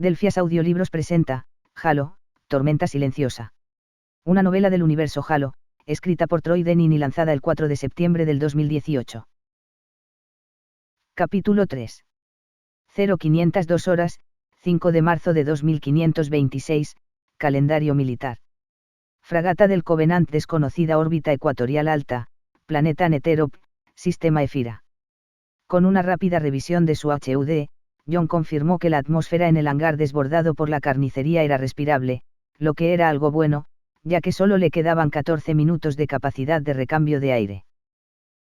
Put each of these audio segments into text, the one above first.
Delphias Audiolibros presenta, Halo, Tormenta Silenciosa. Una novela del universo Halo, escrita por Troy Denning y lanzada el 4 de septiembre del 2018. Capítulo 3. 0502 horas, 5 de marzo de 2526, calendario militar. Fragata del Covenant desconocida órbita ecuatorial alta, planeta Neterop, sistema Efira. Con una rápida revisión de su HUD, John confirmó que la atmósfera en el hangar desbordado por la carnicería era respirable, lo que era algo bueno, ya que solo le quedaban 14 minutos de capacidad de recambio de aire.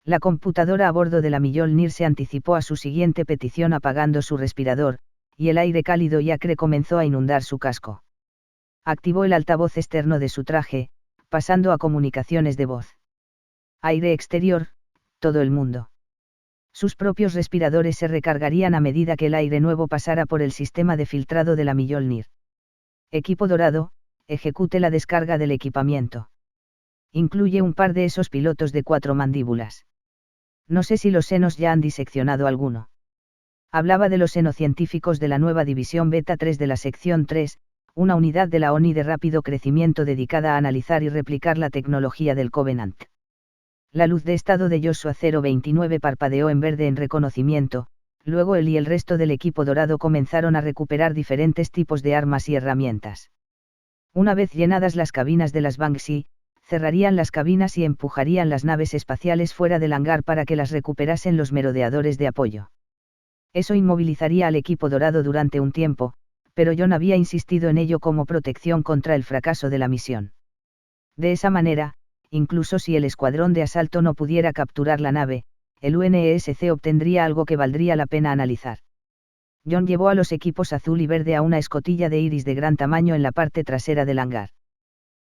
La computadora a bordo de la Mjolnir se anticipó a su siguiente petición apagando su respirador, y el aire cálido y acre comenzó a inundar su casco. Activó el altavoz externo de su traje, pasando a comunicaciones de voz. Aire exterior, todo el mundo. Sus propios respiradores se recargarían a medida que el aire nuevo pasara por el sistema de filtrado de la Mjolnir. Equipo dorado, ejecute la descarga del equipamiento. Incluye un par de esos pilotos de 4 mandíbulas. No sé si los senos ya han diseccionado alguno. Hablaba de los senocientíficos de la nueva División Beta 3 de la Sección 3, una unidad de la ONI de rápido crecimiento dedicada a analizar y replicar la tecnología del Covenant. La luz de estado de Joshua 029 parpadeó en verde en reconocimiento, luego él y el resto del equipo dorado comenzaron a recuperar diferentes tipos de armas y herramientas. Una vez llenadas las cabinas de las Banshee, cerrarían las cabinas y empujarían las naves espaciales fuera del hangar para que las recuperasen los merodeadores de apoyo. Eso inmovilizaría al equipo dorado durante un tiempo, pero John había insistido en ello como protección contra el fracaso de la misión. De esa manera, incluso si el escuadrón de asalto no pudiera capturar la nave, el UNSC obtendría algo que valdría la pena analizar. John llevó a los equipos azul y verde a una escotilla de iris de gran tamaño en la parte trasera del hangar.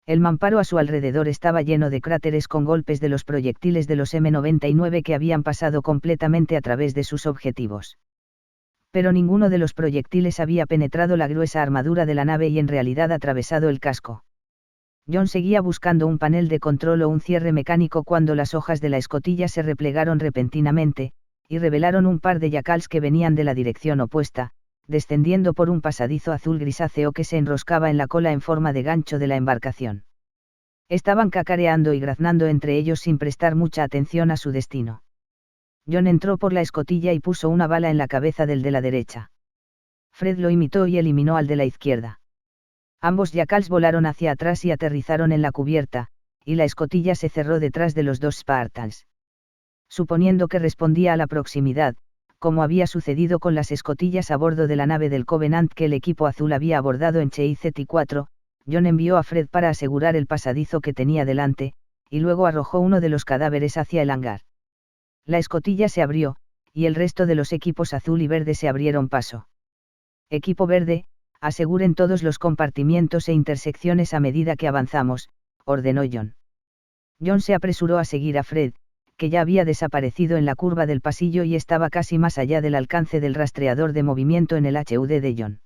El mamparo a su alrededor estaba lleno de cráteres con golpes de los proyectiles de los M99 que habían pasado completamente a través de sus objetivos. Pero ninguno de los proyectiles había penetrado la gruesa armadura de la nave y en realidad atravesado el casco. John seguía buscando un panel de control o un cierre mecánico cuando las hojas de la escotilla se replegaron repentinamente, y revelaron un par de yacals que venían de la dirección opuesta, descendiendo por un pasadizo azul grisáceo que se enroscaba en la cola en forma de gancho de la embarcación. Estaban cacareando y graznando entre ellos sin prestar mucha atención a su destino. John entró por la escotilla y puso una bala en la cabeza del de la derecha. Fred lo imitó y eliminó al de la izquierda. Ambos yacals volaron hacia atrás y aterrizaron en la cubierta, y la escotilla se cerró detrás de los dos Spartans. Suponiendo que respondía a la proximidad, como había sucedido con las escotillas a bordo de la nave del Covenant que el equipo azul había abordado en CIZ-4, John envió a Fred para asegurar el pasadizo que tenía delante, y luego arrojó uno de los cadáveres hacia el hangar. La escotilla se abrió, y el resto de los equipos azul y verde se abrieron paso. Equipo verde, aseguren todos los compartimientos e intersecciones a medida que avanzamos, ordenó John. John se apresuró a seguir a Fred, que ya había desaparecido en la curva del pasillo y estaba casi más allá del alcance del rastreador de movimiento en el HUD de John.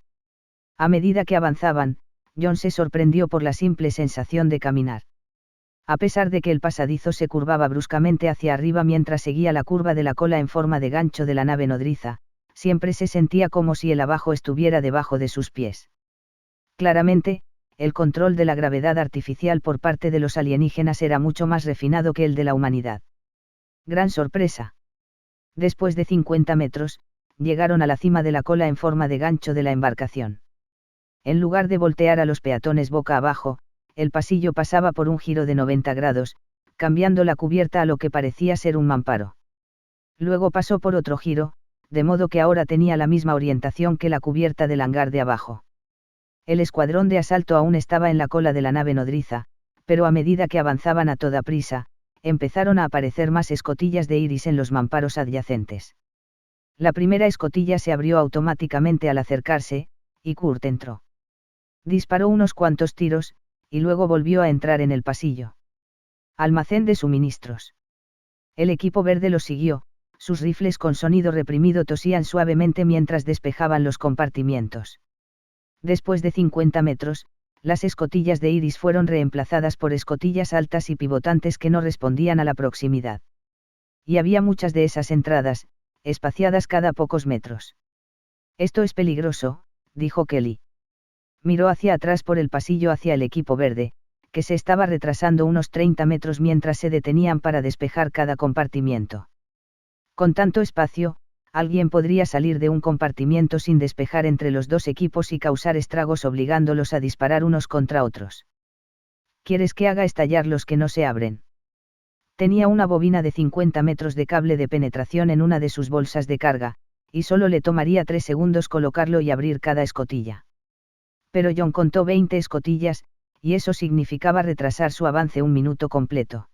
A medida que avanzaban, John se sorprendió por la simple sensación de caminar. A pesar de que el pasadizo se curvaba bruscamente hacia arriba mientras seguía la curva de la cola en forma de gancho de la nave nodriza, siempre se sentía como si el abajo estuviera debajo de sus pies. Claramente, el control de la gravedad artificial por parte de los alienígenas era mucho más refinado que el de la humanidad. Gran sorpresa. Después de 50 metros, llegaron a la cima de la cola en forma de gancho de la embarcación. En lugar de voltear a los peatones boca abajo, el pasillo pasaba por un giro de 90 grados, cambiando la cubierta a lo que parecía ser un mamparo. Luego pasó por otro giro, de modo que ahora tenía la misma orientación que la cubierta del hangar de abajo. El escuadrón de asalto aún estaba en la cola de la nave nodriza, pero a medida que avanzaban a toda prisa, empezaron a aparecer más escotillas de iris en los mamparos adyacentes. La primera escotilla se abrió automáticamente al acercarse, y Kurt entró. Disparó unos cuantos tiros, y luego volvió a entrar en el pasillo. Almacén de suministros. El equipo verde los siguió. Sus rifles con sonido reprimido tosían suavemente mientras despejaban los compartimientos. Después de 50 metros, las escotillas de iris fueron reemplazadas por escotillas altas y pivotantes que no respondían a la proximidad. Y había muchas de esas entradas, espaciadas cada pocos metros. Esto es peligroso, dijo Kelly. Miró hacia atrás por el pasillo hacia el equipo verde, que se estaba retrasando unos 30 metros mientras se detenían para despejar cada compartimiento. Con tanto espacio, alguien podría salir de un compartimiento sin despejar entre los dos equipos y causar estragos obligándolos a disparar unos contra otros. ¿Quieres que haga estallar los que no se abren? Tenía una bobina de 50 metros de cable de penetración en una de sus bolsas de carga, y solo le tomaría 3 segundos colocarlo y abrir cada escotilla. Pero John contó 20 escotillas, y eso significaba retrasar su avance un minuto completo.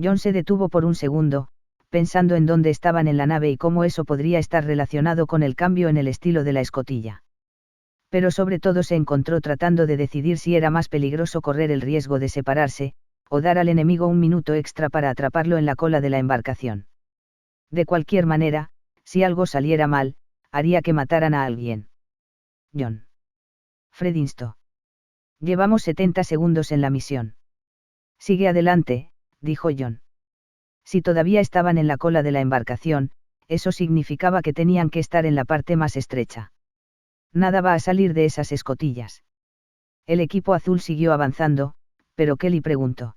John se detuvo por un segundo, pensando en dónde estaban en la nave y cómo eso podría estar relacionado con el cambio en el estilo de la escotilla. Pero sobre todo se encontró tratando de decidir si era más peligroso correr el riesgo de separarse, o dar al enemigo un minuto extra para atraparlo en la cola de la embarcación. De cualquier manera, si algo saliera mal, haría que mataran a alguien. John. Fred instó. Llevamos 70 segundos en la misión. Sigue adelante, dijo John. Si todavía estaban en la cola de la embarcación, eso significaba que tenían que estar en la parte más estrecha. Nada va a salir de esas escotillas. El equipo azul siguió avanzando, pero Kelly preguntó.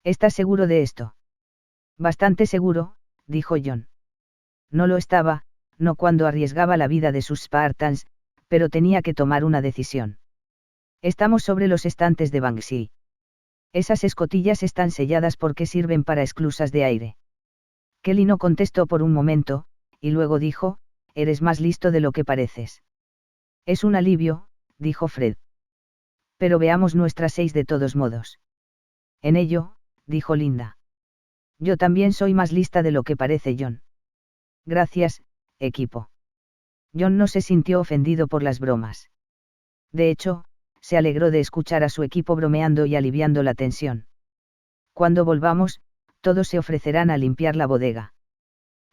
¿Estás seguro de esto? Bastante seguro, dijo John. No lo estaba, no cuando arriesgaba la vida de sus Spartans, pero tenía que tomar una decisión. Estamos sobre los estantes de Banksy. Esas escotillas están selladas porque sirven para esclusas de aire. Kelly no contestó por un momento, y luego dijo, eres más listo de lo que pareces. Es un alivio, dijo Fred. Pero veamos nuestras 6 de todos modos. En ello, dijo Linda. Yo también soy más lista de lo que parece, John. Gracias, equipo. John no se sintió ofendido por las bromas. De hecho, se alegró de escuchar a su equipo bromeando y aliviando la tensión. Cuando volvamos, todos se ofrecerán a limpiar la bodega.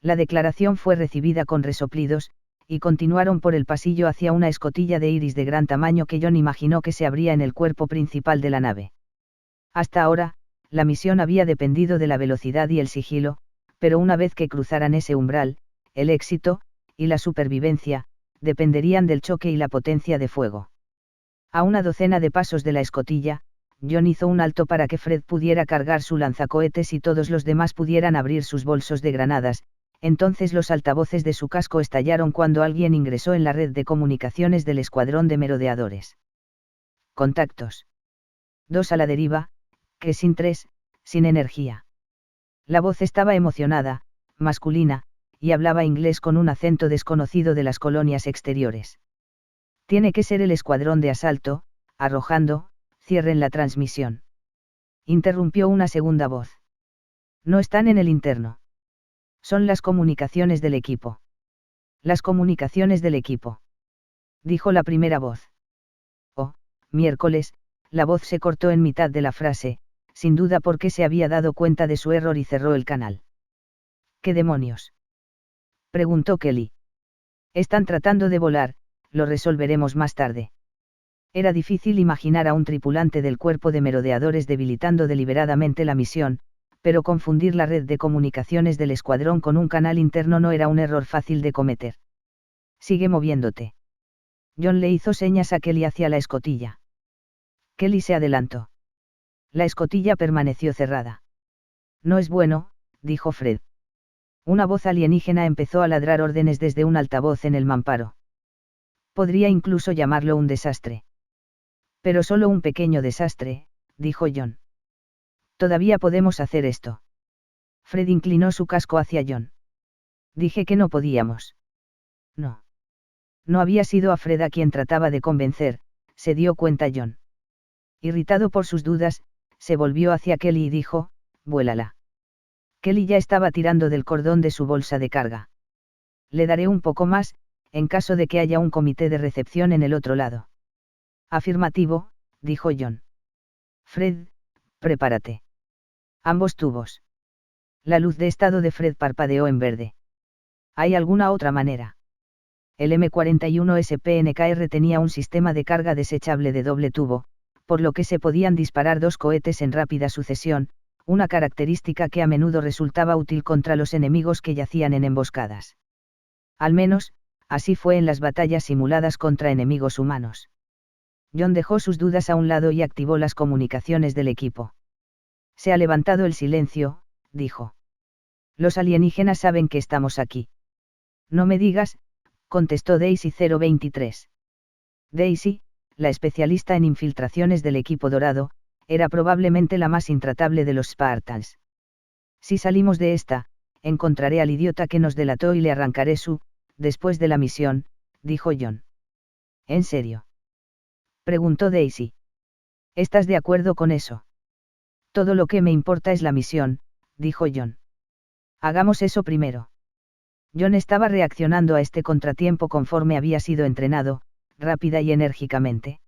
La declaración fue recibida con resoplidos, y continuaron por el pasillo hacia una escotilla de iris de gran tamaño que John imaginó que se abría en el cuerpo principal de la nave. Hasta ahora, la misión había dependido de la velocidad y el sigilo, pero una vez que cruzaran ese umbral, el éxito, y la supervivencia, dependerían del choque y la potencia de fuego. A una docena de pasos de la escotilla, John hizo un alto para que Fred pudiera cargar su lanzacohetes y todos los demás pudieran abrir sus bolsos de granadas. Entonces los altavoces de su casco estallaron cuando alguien ingresó en la red de comunicaciones del escuadrón de merodeadores. Contactos. 2 a la deriva, que sin 3, sin energía. La voz estaba emocionada, masculina, y hablaba inglés con un acento desconocido de las colonias exteriores. Tiene que ser el escuadrón de asalto, arrojando, cierren la transmisión. Interrumpió una segunda voz. No están en el interno. Son las comunicaciones del equipo. Las comunicaciones del equipo. Dijo la primera voz. Oh, miércoles, la voz se cortó en mitad de la frase, sin duda porque se había dado cuenta de su error y cerró el canal. ¿Qué demonios? Preguntó Kelly. Están tratando de volar, lo resolveremos más tarde. Era difícil imaginar a un tripulante del cuerpo de merodeadores debilitando deliberadamente la misión, pero confundir la red de comunicaciones del escuadrón con un canal interno no era un error fácil de cometer. Sigue moviéndote. John le hizo señas a Kelly hacia la escotilla. Kelly se adelantó. La escotilla permaneció cerrada. No es bueno, dijo Fred. Una voz alienígena empezó a ladrar órdenes desde un altavoz en el mamparo. Podría incluso llamarlo un desastre. Pero solo un pequeño desastre, dijo John. Todavía podemos hacer esto. Fred inclinó su casco hacia John. Dije que no podíamos. No. No había sido a Fred a quien trataba de convencer, se dio cuenta John. Irritado por sus dudas, se volvió hacia Kelly y dijo, vuélala. Kelly ya estaba tirando del cordón de su bolsa de carga. Le daré un poco más, en caso de que haya un comité de recepción en el otro lado. Afirmativo, dijo John. Fred, prepárate. Ambos tubos. La luz de estado de Fred parpadeó en verde. ¿Hay alguna otra manera? El M41 SPNKR tenía un sistema de carga desechable de doble tubo, por lo que se podían disparar 2 cohetes en rápida sucesión, una característica que a menudo resultaba útil contra los enemigos que yacían en emboscadas. Al menos, así fue en las batallas simuladas contra enemigos humanos. John dejó sus dudas a un lado y activó las comunicaciones del equipo. Se ha levantado el silencio, dijo. Los alienígenas saben que estamos aquí. No me digas, contestó Daisy 023. Daisy, la especialista en infiltraciones del equipo dorado, era probablemente la más intratable de los Spartans. Si salimos de esta, encontraré al idiota que nos delató y le arrancaré después de la misión, dijo John. ¿En serio? Preguntó Daisy. ¿Estás de acuerdo con eso? Todo lo que me importa es la misión, dijo John. Hagamos eso primero. John estaba reaccionando a este contratiempo conforme había sido entrenado, rápida y enérgicamente.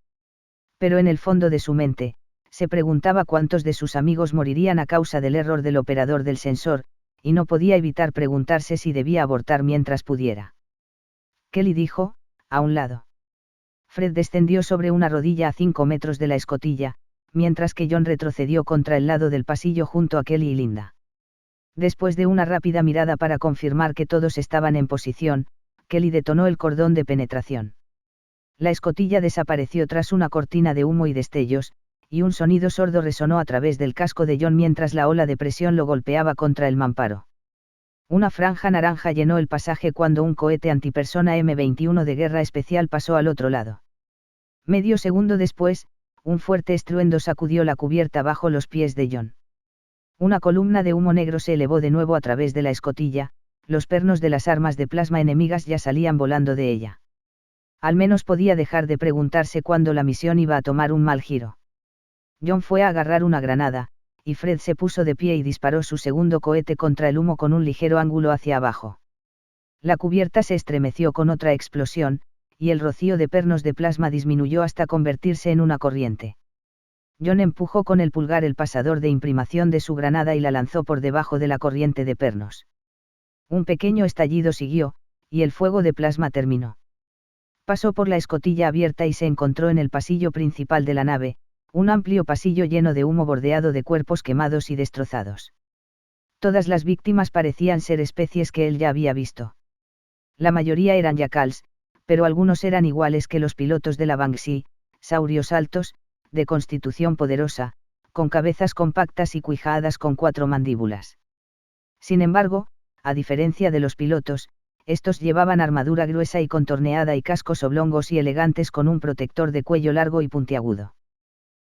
Pero en el fondo de su mente, se preguntaba cuántos de sus amigos morirían a causa del error del operador del sensor, y no podía evitar preguntarse si debía abortar mientras pudiera. Kelly dijo, a un lado. Fred descendió sobre una rodilla a 5 metros de la escotilla, mientras que John retrocedió contra el lado del pasillo junto a Kelly y Linda. Después de una rápida mirada para confirmar que todos estaban en posición, Kelly detonó el cordón de penetración. La escotilla desapareció tras una cortina de humo y destellos, y un sonido sordo resonó a través del casco de John mientras la ola de presión lo golpeaba contra el mamparo. Una franja naranja llenó el pasaje cuando un cohete antipersona M-21 de guerra especial pasó al otro lado. Medio segundo después, un fuerte estruendo sacudió la cubierta bajo los pies de John. Una columna de humo negro se elevó de nuevo a través de la escotilla, los pernos de las armas de plasma enemigas ya salían volando de ella. Al menos podía dejar de preguntarse cuándo la misión iba a tomar un mal giro. John fue a agarrar una granada, y Fred se puso de pie y disparó su segundo cohete contra el humo con un ligero ángulo hacia abajo. La cubierta se estremeció con otra explosión, y el rocío de pernos de plasma disminuyó hasta convertirse en una corriente. John empujó con el pulgar el pasador de imprimación de su granada y la lanzó por debajo de la corriente de pernos. Un pequeño estallido siguió, y el fuego de plasma terminó. Pasó por la escotilla abierta y se encontró en el pasillo principal de la nave, un amplio pasillo lleno de humo bordeado de cuerpos quemados y destrozados. Todas las víctimas parecían ser especies que él ya había visto. La mayoría eran yacals, pero algunos eran iguales que los pilotos de la Banshee, saurios altos, de constitución poderosa, con cabezas compactas y cuijadas con 4 mandíbulas. Sin embargo, a diferencia de los pilotos, estos llevaban armadura gruesa y contorneada y cascos oblongos y elegantes con un protector de cuello largo y puntiagudo.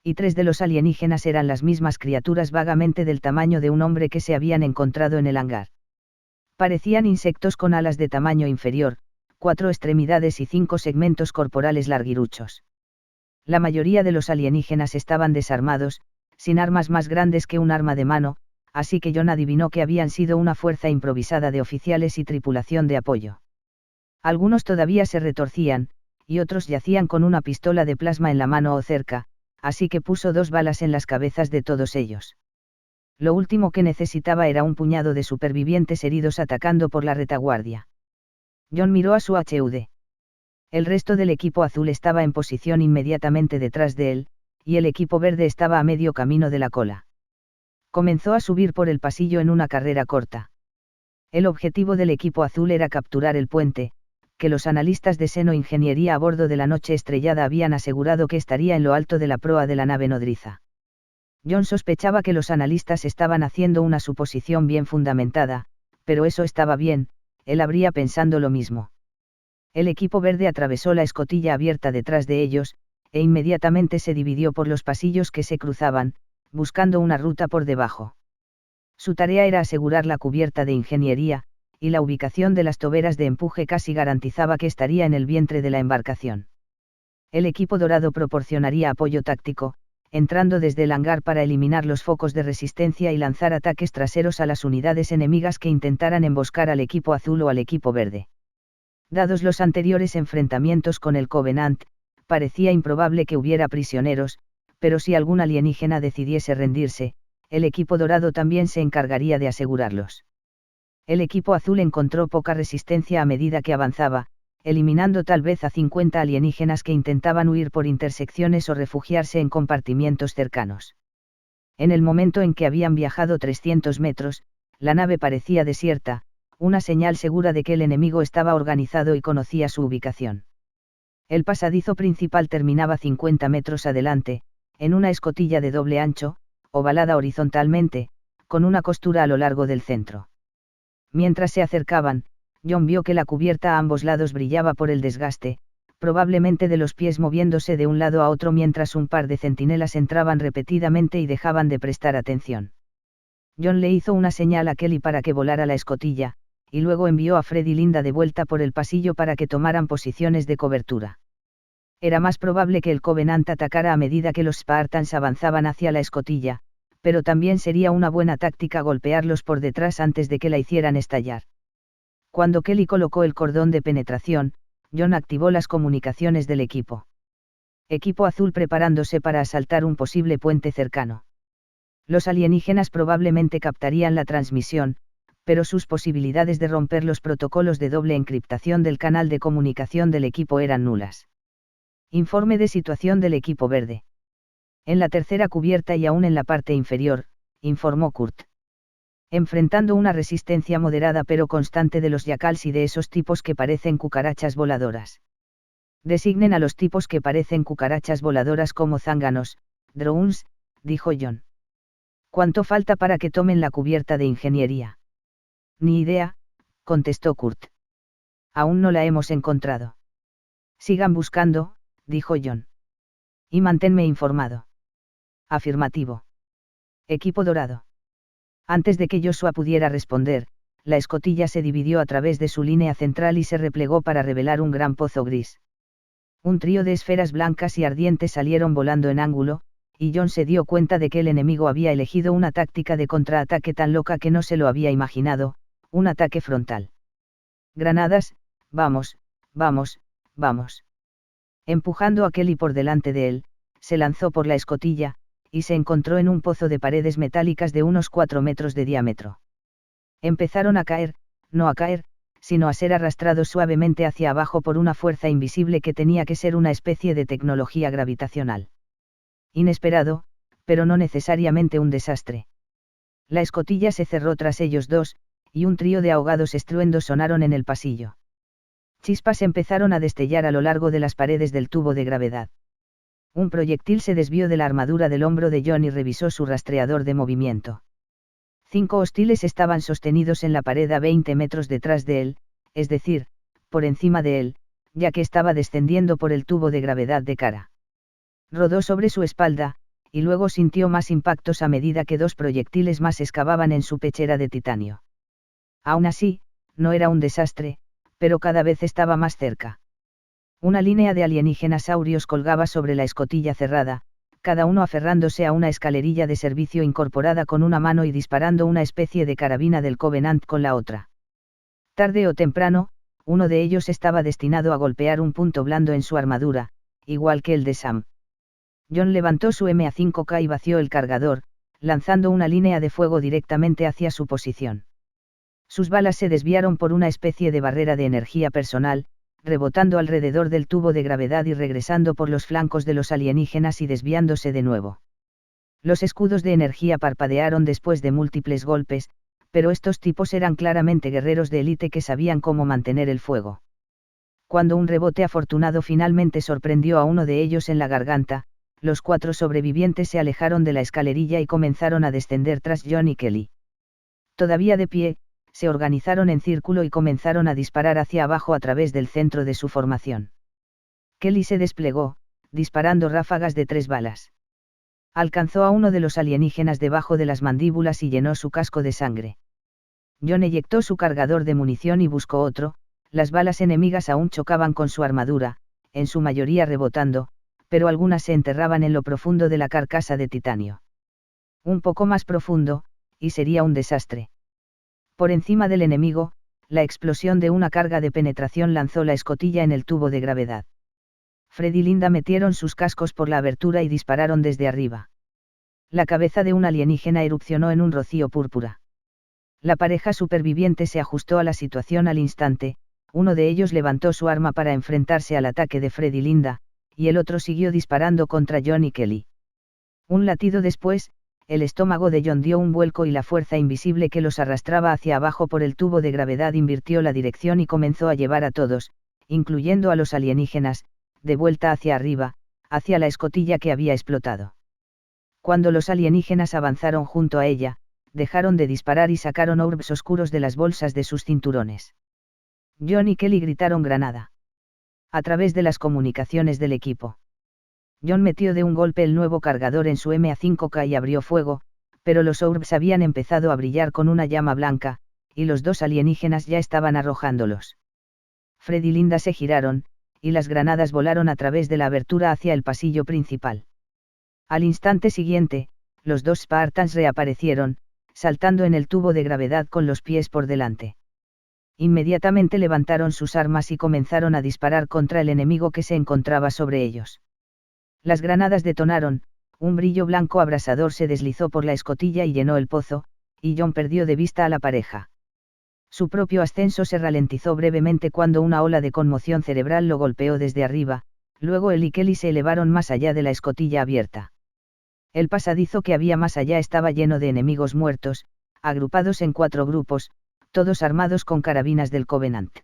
Y 3 de los alienígenas eran las mismas criaturas vagamente del tamaño de un hombre que se habían encontrado en el hangar. Parecían insectos con alas de tamaño inferior, 4 extremidades y 5 segmentos corporales larguiruchos. La mayoría de los alienígenas estaban desarmados, sin armas más grandes que un arma de mano, así que John adivinó que habían sido una fuerza improvisada de oficiales y tripulación de apoyo. Algunos todavía se retorcían, y otros yacían con una pistola de plasma en la mano o cerca, así que puso 2 balas en las cabezas de todos ellos. Lo último que necesitaba era un puñado de supervivientes heridos atacando por la retaguardia. John miró a su HUD. El resto del equipo azul estaba en posición inmediatamente detrás de él, y el equipo verde estaba a medio camino de la cola. Comenzó a subir por el pasillo en una carrera corta. El objetivo del equipo azul era capturar el puente, que los analistas de Seno Ingeniería a bordo de la Noche Estrellada habían asegurado que estaría en lo alto de la proa de la nave nodriza. John sospechaba que los analistas estaban haciendo una suposición bien fundamentada, pero eso estaba bien, él habría pensando lo mismo. El equipo verde atravesó la escotilla abierta detrás de ellos, e inmediatamente se dividió por los pasillos que se cruzaban, buscando una ruta por debajo. Su tarea era asegurar la cubierta de ingeniería, y la ubicación de las toberas de empuje casi garantizaba que estaría en el vientre de la embarcación. El equipo dorado proporcionaría apoyo táctico, entrando desde el hangar para eliminar los focos de resistencia y lanzar ataques traseros a las unidades enemigas que intentaran emboscar al equipo azul o al equipo verde. Dados los anteriores enfrentamientos con el Covenant, parecía improbable que hubiera prisioneros, pero si algún alienígena decidiese rendirse, el equipo dorado también se encargaría de asegurarlos. El equipo azul encontró poca resistencia a medida que avanzaba, eliminando tal vez a 50 alienígenas que intentaban huir por intersecciones o refugiarse en compartimientos cercanos. En el momento en que habían viajado 300 metros, la nave parecía desierta, una señal segura de que el enemigo estaba organizado y conocía su ubicación. El pasadizo principal terminaba 50 metros adelante, en una escotilla de doble ancho, ovalada horizontalmente, con una costura a lo largo del centro. Mientras se acercaban, John vio que la cubierta a ambos lados brillaba por el desgaste, probablemente de los pies moviéndose de un lado a otro mientras un par de centinelas entraban repetidamente y dejaban de prestar atención. John le hizo una señal a Kelly para que volara la escotilla, y luego envió a Fred y Linda de vuelta por el pasillo para que tomaran posiciones de cobertura. Era más probable que el Covenant atacara a medida que los Spartans avanzaban hacia la escotilla, pero también sería una buena táctica golpearlos por detrás antes de que la hicieran estallar. Cuando Kelly colocó el cordón de penetración, John activó las comunicaciones del equipo. Equipo azul preparándose para asaltar un posible puente cercano. Los alienígenas probablemente captarían la transmisión, pero sus posibilidades de romper los protocolos de doble encriptación del canal de comunicación del equipo eran nulas. Informe de situación del equipo verde. En la tercera cubierta y aún en la parte inferior, informó Kurt. Enfrentando una resistencia moderada pero constante de los Jackals y de esos tipos que parecen cucarachas voladoras. Designen a los tipos que parecen cucarachas voladoras como zánganos, drones, dijo John. ¿Cuánto falta para que tomen la cubierta de ingeniería? Ni idea, contestó Kurt. Aún no la hemos encontrado. Sigan buscando, dijo John. Y manténme informado. Afirmativo. Equipo dorado. Antes de que Joshua pudiera responder, la escotilla se dividió a través de su línea central y se replegó para revelar un gran pozo gris. Un trío de esferas blancas y ardientes salieron volando en ángulo, y John se dio cuenta de que el enemigo había elegido una táctica de contraataque tan loca que no se lo había imaginado, un ataque frontal. Granadas, vamos, vamos, vamos. Empujando a Kelly por delante de él, se lanzó por la escotilla, y se encontró en un pozo de paredes metálicas de unos 4 metros de diámetro. Empezaron a caer, no a caer, sino a ser arrastrados suavemente hacia abajo por una fuerza invisible que tenía que ser una especie de tecnología gravitacional. Inesperado, pero no necesariamente un desastre. La escotilla se cerró tras ellos dos, y un trío de ahogados estruendos sonaron en el pasillo. Chispas empezaron a destellar a lo largo de las paredes del tubo de gravedad. Un proyectil se desvió de la armadura del hombro de John y revisó su rastreador de movimiento. 5 hostiles estaban sostenidos en la pared a 20 metros detrás de él, es decir, por encima de él, ya que estaba descendiendo por el tubo de gravedad de cara. Rodó sobre su espalda, y luego sintió más impactos a medida que 2 proyectiles más excavaban en su pechera de titanio. Aún así, no era un desastre, pero cada vez estaba más cerca. Una línea de alienígenas saurios colgaba sobre la escotilla cerrada, cada uno aferrándose a una escalerilla de servicio incorporada con una mano y disparando una especie de carabina del Covenant con la otra. Tarde o temprano, uno de ellos estaba destinado a golpear un punto blando en su armadura, igual que el de Sam. John levantó su MA5K y vació el cargador, lanzando una línea de fuego directamente hacia su posición. Sus balas se desviaron por una especie de barrera de energía personal, rebotando alrededor del tubo de gravedad y regresando por los flancos de los alienígenas y desviándose de nuevo. Los escudos de energía parpadearon después de múltiples golpes, pero estos tipos eran claramente guerreros de élite que sabían cómo mantener el fuego. Cuando un rebote afortunado finalmente sorprendió a uno de ellos en la garganta, los 4 sobrevivientes se alejaron de la escalerilla y comenzaron a descender tras John y Kelly. Todavía de pie, se organizaron en círculo y comenzaron a disparar hacia abajo a través del centro de su formación. Kelly se desplegó, disparando ráfagas de 3 balas. Alcanzó a uno de los alienígenas debajo de las mandíbulas y llenó su casco de sangre. John eyectó su cargador de munición y buscó otro, las balas enemigas aún chocaban con su armadura, en su mayoría rebotando, pero algunas se enterraban en lo profundo de la carcasa de titanio. Un poco más profundo, y sería un desastre. Por encima del enemigo, la explosión de una carga de penetración lanzó la escotilla en el tubo de gravedad. Fred y Linda metieron sus cascos por la abertura y dispararon desde arriba. La cabeza de un alienígena erupcionó en un rocío púrpura. La pareja superviviente se ajustó a la situación al instante, uno de ellos levantó su arma para enfrentarse al ataque de Fred y Linda, y el otro siguió disparando contra John y Kelly. Un latido después, el estómago de John dio un vuelco y la fuerza invisible que los arrastraba hacia abajo por el tubo de gravedad invirtió la dirección y comenzó a llevar a todos, incluyendo a los alienígenas, de vuelta hacia arriba, hacia la escotilla que había explotado. Cuando los alienígenas avanzaron junto a ella, dejaron de disparar y sacaron orbs oscuros de las bolsas de sus cinturones. John y Kelly gritaron granada. A través de las comunicaciones del equipo. John metió de un golpe el nuevo cargador en su MA5K y abrió fuego, pero los orbs habían empezado a brillar con una llama blanca, y los dos alienígenas ya estaban arrojándolos. Fred y Linda se giraron, y las granadas volaron a través de la abertura hacia el pasillo principal. Al instante siguiente, los dos Spartans reaparecieron, saltando en el tubo de gravedad con los pies por delante. Inmediatamente levantaron sus armas y comenzaron a disparar contra el enemigo que se encontraba sobre ellos. Las granadas detonaron, un brillo blanco abrasador se deslizó por la escotilla y llenó el pozo, y John perdió de vista a la pareja. Su propio ascenso se ralentizó brevemente cuando una ola de conmoción cerebral lo golpeó desde arriba, luego él y Kelly se elevaron más allá de la escotilla abierta. El pasadizo que había más allá estaba lleno de enemigos muertos, agrupados en 4 grupos, todos armados con carabinas del Covenant.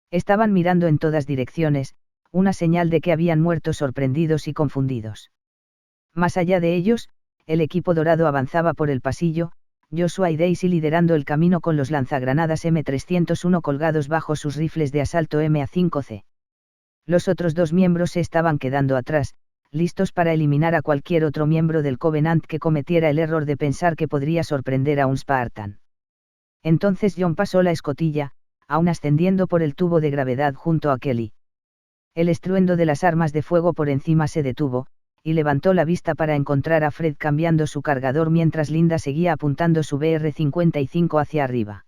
Estaban mirando en todas direcciones, una señal de que habían muerto sorprendidos y confundidos. Más allá de ellos, el equipo dorado avanzaba por el pasillo, Joshua y Daisy liderando el camino con los lanzagranadas M301 colgados bajo sus rifles de asalto MA5C. Los otros 2 miembros se estaban quedando atrás, listos para eliminar a cualquier otro miembro del Covenant que cometiera el error de pensar que podría sorprender a un Spartan. Entonces John pasó la escotilla, aún ascendiendo por el tubo de gravedad junto a Kelly. El estruendo de las armas de fuego por encima se detuvo, y levantó la vista para encontrar a Fred cambiando su cargador mientras Linda seguía apuntando su BR-55 hacia arriba.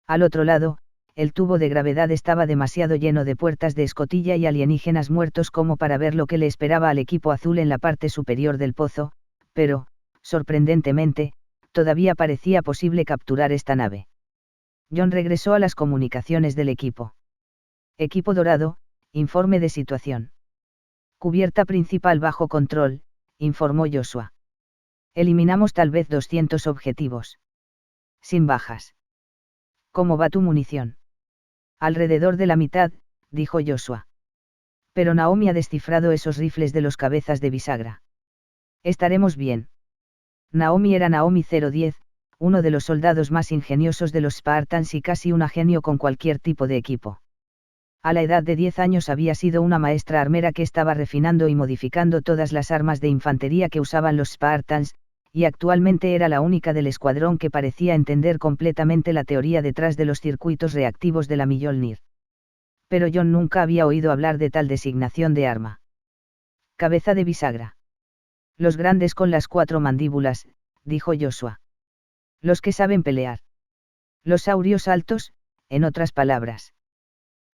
Al otro lado, el tubo de gravedad estaba demasiado lleno de puertas de escotilla y alienígenas muertos como para ver lo que le esperaba al equipo azul en la parte superior del pozo, pero, sorprendentemente, todavía parecía posible capturar esta nave. John regresó a las comunicaciones del equipo. Equipo dorado, informe de situación. Cubierta principal bajo control, informó Joshua. Eliminamos tal vez 200 objetivos. Sin bajas. ¿Cómo va tu munición? Alrededor de la mitad, dijo Joshua. Pero Naomi ha descifrado esos rifles de los cabezas de bisagra. Estaremos bien. Naomi era Naomi 010, uno de los soldados más ingeniosos de los Spartans y casi una genio con cualquier tipo de equipo. A la edad de 10 años había sido una maestra armera que estaba refinando y modificando todas las armas de infantería que usaban los Spartans, y actualmente era la única del escuadrón que parecía entender completamente la teoría detrás de los circuitos reactivos de la Mjolnir. Pero John nunca había oído hablar de tal designación de arma. Cabeza de bisagra. Los grandes con las 4 mandíbulas, dijo Joshua. Los que saben pelear. Los saurios altos, en otras palabras.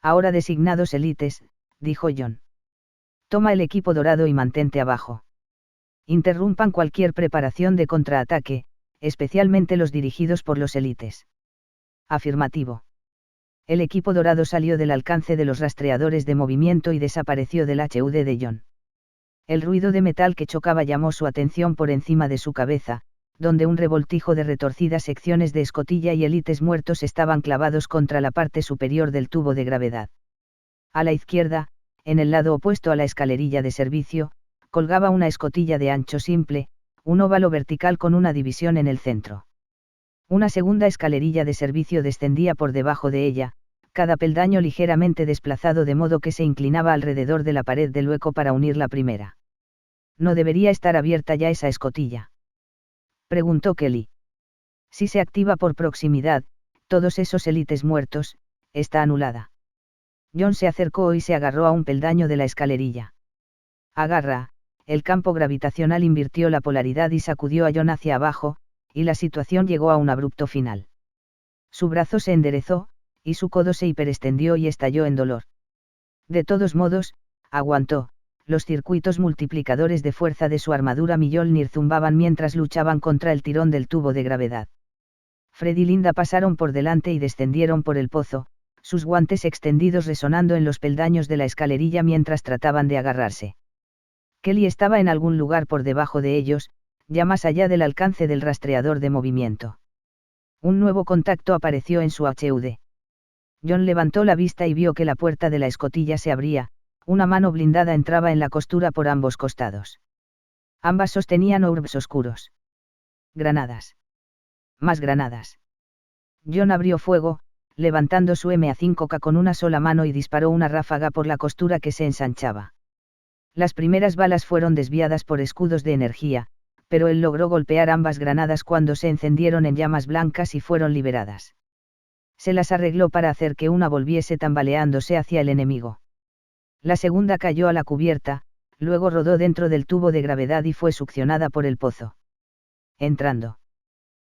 Ahora designados élites, dijo John. Toma el equipo dorado y mantente abajo. Interrumpan cualquier preparación de contraataque, especialmente los dirigidos por los élites. Afirmativo. El equipo dorado salió del alcance de los rastreadores de movimiento y desapareció del HUD de John. El ruido de metal que chocaba llamó su atención por encima de su cabeza, donde un revoltijo de retorcidas secciones de escotilla y élites muertos estaban clavados contra la parte superior del tubo de gravedad. A la izquierda, en el lado opuesto a la escalerilla de servicio, colgaba una escotilla de ancho simple, un óvalo vertical con una división en el centro. Una segunda escalerilla de servicio descendía por debajo de ella, cada peldaño ligeramente desplazado de modo que se inclinaba alrededor de la pared del hueco para unir la primera. ¿No debería estar abierta ya esa escotilla?, preguntó Kelly. Si se activa por proximidad, todos esos élites muertos, está anulada. John se acercó y se agarró a un peldaño de la escalerilla. Agarra, el campo gravitacional invirtió la polaridad y sacudió a John hacia abajo, y la situación llegó a un abrupto final. Su brazo se enderezó, y su codo se hiperextendió y estalló en dolor. De todos modos, aguantó. Los circuitos multiplicadores de fuerza de su armadura Mjolnir zumbaban mientras luchaban contra el tirón del tubo de gravedad. Fred y Linda pasaron por delante y descendieron por el pozo, sus guantes extendidos resonando en los peldaños de la escalerilla mientras trataban de agarrarse. Kelly estaba en algún lugar por debajo de ellos, ya más allá del alcance del rastreador de movimiento. Un nuevo contacto apareció en su HUD. John levantó la vista y vio que la puerta de la escotilla se abría, una mano blindada entraba en la costura por ambos costados. Ambas sostenían orbs oscuros. Granadas. Más granadas. John abrió fuego, levantando su MA5K con una sola mano y disparó una ráfaga por la costura que se ensanchaba. Las primeras balas fueron desviadas por escudos de energía, pero él logró golpear ambas granadas cuando se encendieron en llamas blancas y fueron liberadas. Se las arregló para hacer que una volviese tambaleándose hacia el enemigo. La segunda cayó a la cubierta, luego rodó dentro del tubo de gravedad y fue succionada por el pozo. Entrando.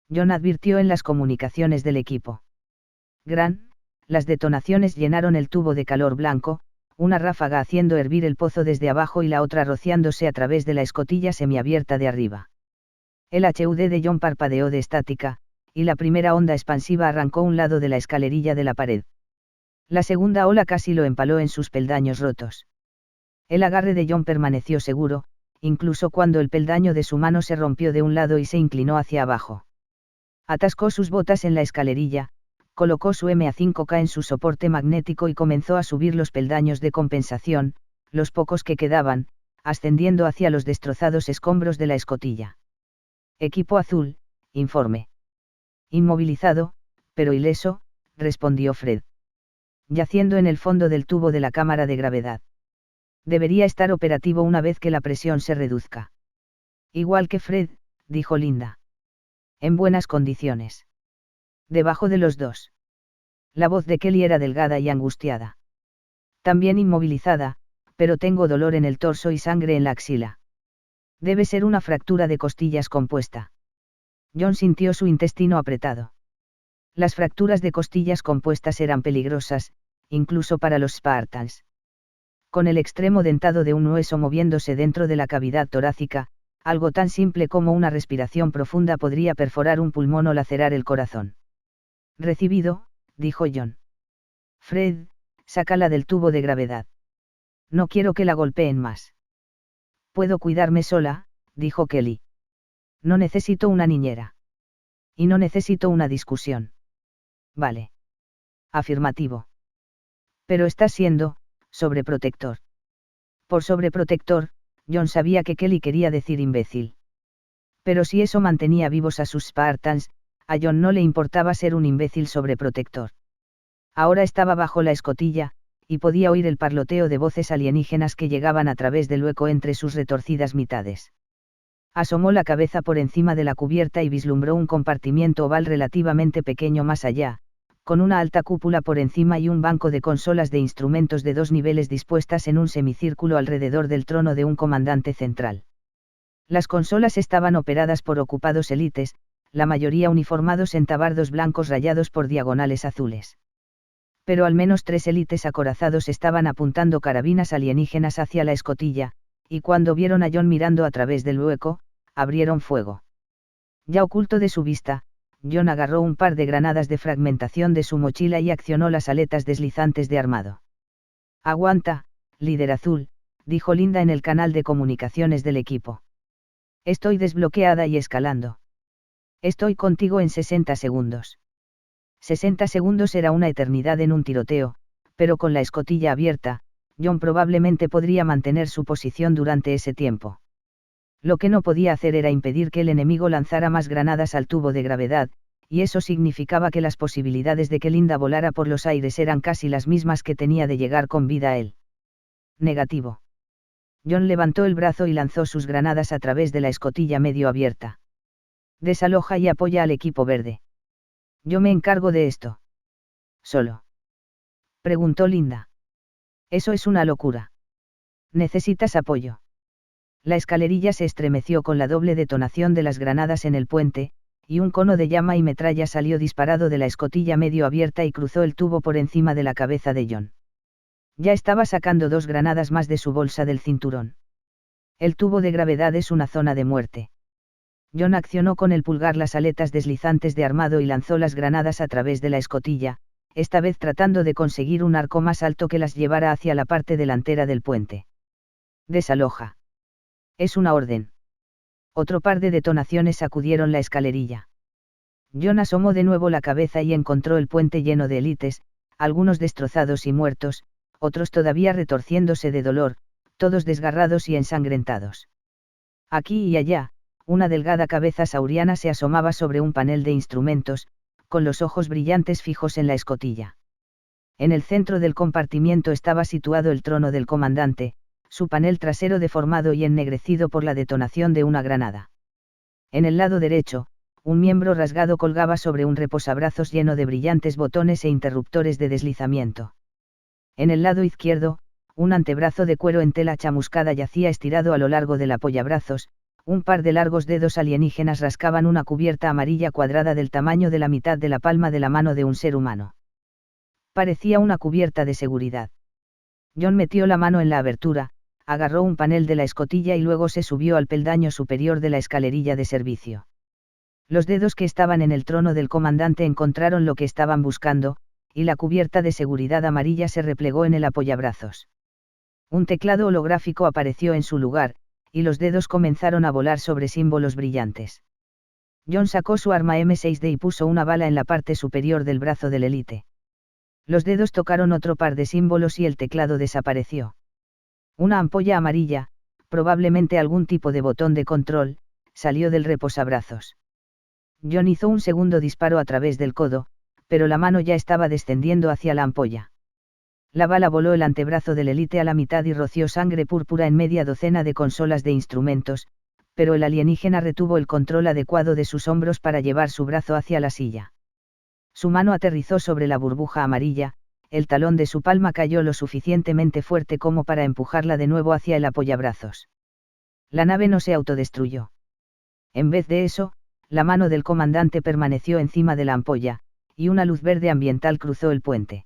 John advirtió en las comunicaciones del equipo. Las detonaciones llenaron el tubo de calor blanco, una ráfaga haciendo hervir el pozo desde abajo y la otra rociándose a través de la escotilla semiabierta de arriba. El HUD de John parpadeó de estática, y la primera onda expansiva arrancó un lado de la escalerilla de la pared. La segunda ola casi lo empaló en sus peldaños rotos. El agarre de John permaneció seguro, incluso cuando el peldaño de su mano se rompió de un lado y se inclinó hacia abajo. Atascó sus botas en la escalerilla, colocó su MA5K en su soporte magnético y comenzó a subir los peldaños de compensación, los pocos que quedaban, ascendiendo hacia los destrozados escombros de la escotilla. Equipo azul, informe. Inmovilizado, pero ileso, respondió Fred. Yaciendo en el fondo del tubo de la cámara de gravedad. Debería estar operativo una vez que la presión se reduzca. Igual que Fred, dijo Linda. En buenas condiciones. Debajo de los dos. La voz de Kelly era delgada y angustiada. También inmovilizada, pero tengo dolor en el torso y sangre en la axila. Debe ser una fractura de costillas compuesta. John sintió su intestino apretado. Las fracturas de costillas compuestas eran peligrosas, incluso para los Spartans. Con el extremo dentado de un hueso moviéndose dentro de la cavidad torácica, algo tan simple como una respiración profunda podría perforar un pulmón o lacerar el corazón. Recibido, dijo John. Fred, sácala del tubo de gravedad. No quiero que la golpeen más. Puedo cuidarme sola, dijo Kelly. No necesito una niñera. Y no necesito una discusión. Vale. Afirmativo. Pero estás siendo, sobreprotector. Por sobreprotector, John sabía que Kelly quería decir imbécil. Pero si eso mantenía vivos a sus Spartans, a John no le importaba ser un imbécil sobreprotector. Ahora estaba bajo la escotilla, y podía oír el parloteo de voces alienígenas que llegaban a través del hueco entre sus retorcidas mitades. Asomó la cabeza por encima de la cubierta y vislumbró un compartimiento oval relativamente pequeño más allá, con una alta cúpula por encima y un banco de consolas de instrumentos de 2 niveles dispuestas en un semicírculo alrededor del trono de un comandante central. Las consolas estaban operadas por ocupados élites, la mayoría uniformados en tabardos blancos rayados por diagonales azules. Pero al menos 3 élites acorazados estaban apuntando carabinas alienígenas hacia la escotilla, y cuando vieron a John mirando a través del hueco, abrieron fuego. Ya oculto de su vista, John agarró un par de granadas de fragmentación de su mochila y accionó las aletas deslizantes de armado. Aguanta, líder azul, dijo Linda en el canal de comunicaciones del equipo. Estoy desbloqueada y escalando. Estoy contigo en 60 segundos. 60 segundos era una eternidad en un tiroteo, pero con la escotilla abierta, John probablemente podría mantener su posición durante ese tiempo. Lo que no podía hacer era impedir que el enemigo lanzara más granadas al tubo de gravedad, y eso significaba que las posibilidades de que Linda volara por los aires eran casi las mismas que tenía de llegar con vida a él. Negativo. John levantó el brazo y lanzó sus granadas a través de la escotilla medio abierta. Desaloja y apoya al equipo verde. Yo me encargo de esto. ¿Solo? Preguntó Linda. Eso es una locura. Necesitas apoyo. La escalerilla se estremeció con la doble detonación de las granadas en el puente, y un cono de llama y metralla salió disparado de la escotilla medio abierta y cruzó el tubo por encima de la cabeza de John. Ya estaba sacando 2 granadas más de su bolsa del cinturón. El tubo de gravedad es una zona de muerte. John accionó con el pulgar las aletas deslizantes de armado y lanzó las granadas a través de la escotilla, esta vez tratando de conseguir un arco más alto que las llevara hacia la parte delantera del puente. Desaloja. Es una orden. Otro par de detonaciones sacudieron la escalerilla. John asomó de nuevo la cabeza y encontró el puente lleno de élites, algunos destrozados y muertos, otros todavía retorciéndose de dolor, todos desgarrados y ensangrentados. Aquí y allá, una delgada cabeza sauriana se asomaba sobre un panel de instrumentos, con los ojos brillantes fijos en la escotilla. En el centro del compartimiento estaba situado el trono del comandante, su panel trasero deformado y ennegrecido por la detonación de una granada. En el lado derecho, un miembro rasgado colgaba sobre un reposabrazos lleno de brillantes botones e interruptores de deslizamiento. En el lado izquierdo, un antebrazo de cuero en tela chamuscada yacía estirado a lo largo del apoyabrazos, un par de largos dedos alienígenas rascaban una cubierta amarilla cuadrada del tamaño de la mitad de la palma de la mano de un ser humano. Parecía una cubierta de seguridad. John metió la mano en la abertura, agarró un panel de la escotilla y luego se subió al peldaño superior de la escalerilla de servicio. Los dedos que estaban en el trono del comandante encontraron lo que estaban buscando, y la cubierta de seguridad amarilla se replegó en el apoyabrazos. Un teclado holográfico apareció en su lugar, y los dedos comenzaron a volar sobre símbolos brillantes. John sacó su arma M6D y puso una bala en la parte superior del brazo del élite. Los dedos tocaron otro par de símbolos y el teclado desapareció. Una ampolla amarilla, probablemente algún tipo de botón de control, salió del reposabrazos. John hizo un segundo disparo a través del codo, pero la mano ya estaba descendiendo hacia la ampolla. La bala voló el antebrazo del élite a la mitad y roció sangre púrpura en media docena de consolas de instrumentos, pero el alienígena retuvo el control adecuado de sus hombros para llevar su brazo hacia la silla. Su mano aterrizó sobre la burbuja amarilla, el talón de su palma cayó lo suficientemente fuerte como para empujarla de nuevo hacia el apoyabrazos. La nave no se autodestruyó. En vez de eso, la mano del comandante permaneció encima de la ampolla, y una luz verde ambiental cruzó el puente.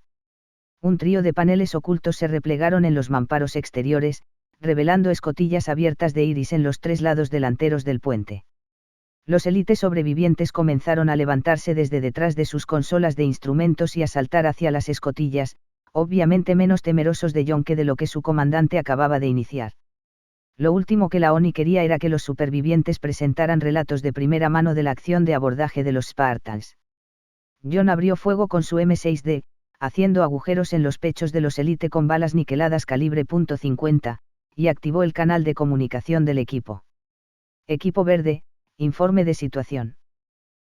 Un trío de paneles ocultos se replegaron en los mamparos exteriores, revelando escotillas abiertas de iris en los tres lados delanteros del puente. Los élites sobrevivientes comenzaron a levantarse desde detrás de sus consolas de instrumentos y a saltar hacia las escotillas, obviamente menos temerosos de John que de lo que su comandante acababa de iniciar. Lo último que la ONI quería era que los supervivientes presentaran relatos de primera mano de la acción de abordaje de los Spartans. John abrió fuego con su M6D, haciendo agujeros en los pechos de los élite con balas niqueladas calibre .50, y activó el canal de comunicación del equipo. Equipo verde, informe de situación.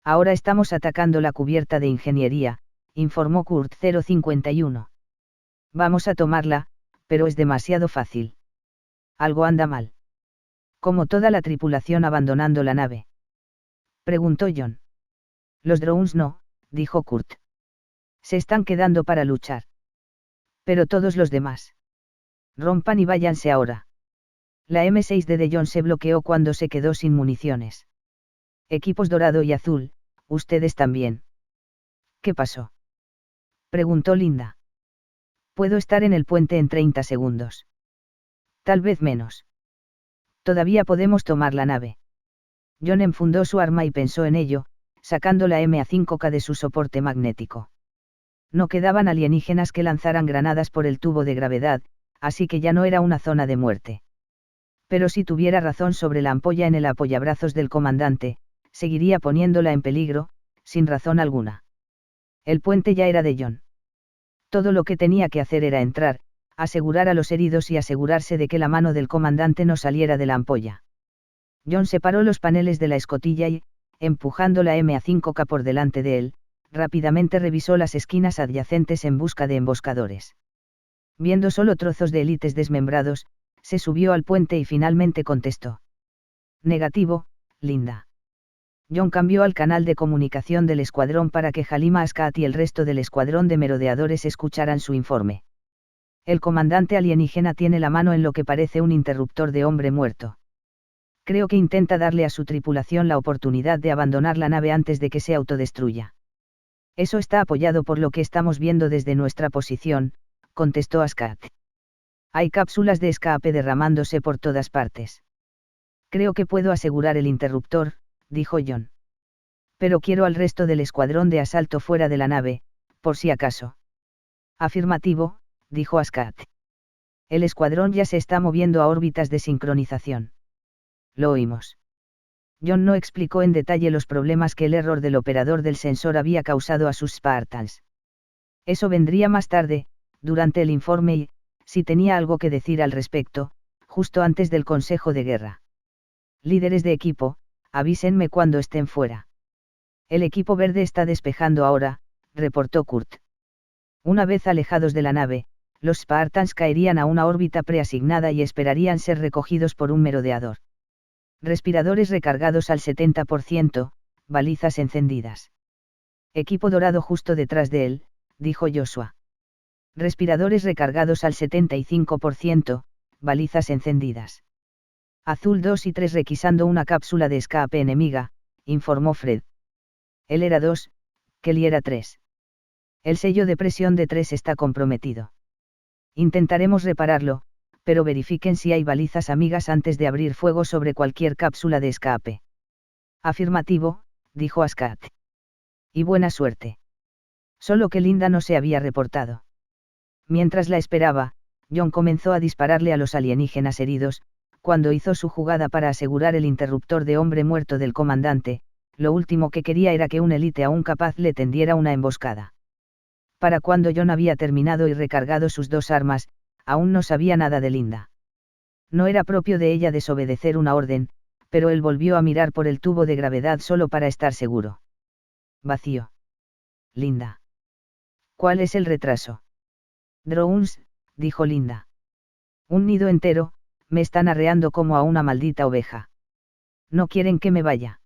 Ahora estamos atacando la cubierta de ingeniería, informó Kurt 051. Vamos a tomarla, pero es demasiado fácil. Algo anda mal. Como toda la tripulación abandonando la nave. Preguntó John. Los drones no, dijo Kurt. Se están quedando para luchar. Pero todos los demás. Rompan y váyanse ahora. La M6D de John se bloqueó cuando se quedó sin municiones. Equipos dorado y azul, ustedes también. ¿Qué pasó? Preguntó Linda. Puedo estar en el puente en 30 segundos. Tal vez menos. Todavía podemos tomar la nave. John enfundó su arma y pensó en ello, sacando la MA5K de su soporte magnético. No quedaban alienígenas que lanzaran granadas por el tubo de gravedad, así que ya no era una zona de muerte. Pero si tuviera razón sobre la ampolla en el apoyabrazos del comandante, seguiría poniéndola en peligro, sin razón alguna. El puente ya era de John. Todo lo que tenía que hacer era entrar, asegurar a los heridos y asegurarse de que la mano del comandante no saliera de la ampolla. John separó los paneles de la escotilla y, empujando la MA5K por delante de él, rápidamente revisó las esquinas adyacentes en busca de emboscadores. Viendo solo trozos de élites desmembrados, se subió al puente y finalmente contestó. Negativo, Linda. John cambió al canal de comunicación del escuadrón para que Halima Askat y el resto del escuadrón de merodeadores escucharan su informe. El comandante alienígena tiene la mano en lo que parece un interruptor de hombre muerto. Creo que intenta darle a su tripulación la oportunidad de abandonar la nave antes de que se autodestruya. Eso está apoyado por lo que estamos viendo desde nuestra posición, contestó Askat. Hay cápsulas de escape derramándose por todas partes. Creo que puedo asegurar el interruptor, dijo John. Pero quiero al resto del escuadrón de asalto fuera de la nave, por si acaso. Afirmativo, dijo Askat. El escuadrón ya se está moviendo a órbitas de sincronización. Lo oímos. John no explicó en detalle los problemas que el error del operador del sensor había causado a sus Spartans. Eso vendría más tarde, durante el informe y, si tenía algo que decir al respecto, justo antes del Consejo de Guerra. Líderes de equipo, avísenme cuando estén fuera. El equipo verde está despejando ahora, reportó Kurt. Una vez alejados de la nave, los Spartans caerían a una órbita preasignada y esperarían ser recogidos por un merodeador. Respiradores recargados al 70%, balizas encendidas. Equipo dorado justo detrás de él, dijo Joshua. Respiradores recargados al 75%, balizas encendidas. Azul 2 y 3 requisando una cápsula de escape enemiga, informó Fred. Él era 2, Kelly era 3. El sello de presión de 3 está comprometido. Intentaremos repararlo, pero verifiquen si hay balizas amigas antes de abrir fuego sobre cualquier cápsula de escape. Afirmativo, dijo Askat. Y buena suerte. Solo que Linda no se había reportado. Mientras la esperaba, John comenzó a dispararle a los alienígenas heridos. Cuando hizo su jugada para asegurar el interruptor de hombre muerto del comandante, lo último que quería era que un élite aún capaz le tendiera una emboscada. Para cuando John había terminado y recargado sus 2 armas, aún no sabía nada de Linda. No era propio de ella desobedecer una orden, pero él volvió a mirar por el tubo de gravedad solo para estar seguro. Vacío. Linda. ¿Cuál es el retraso? Drones, dijo Linda. Un nido entero, me están arreando como a una maldita oveja. No quieren que me vaya.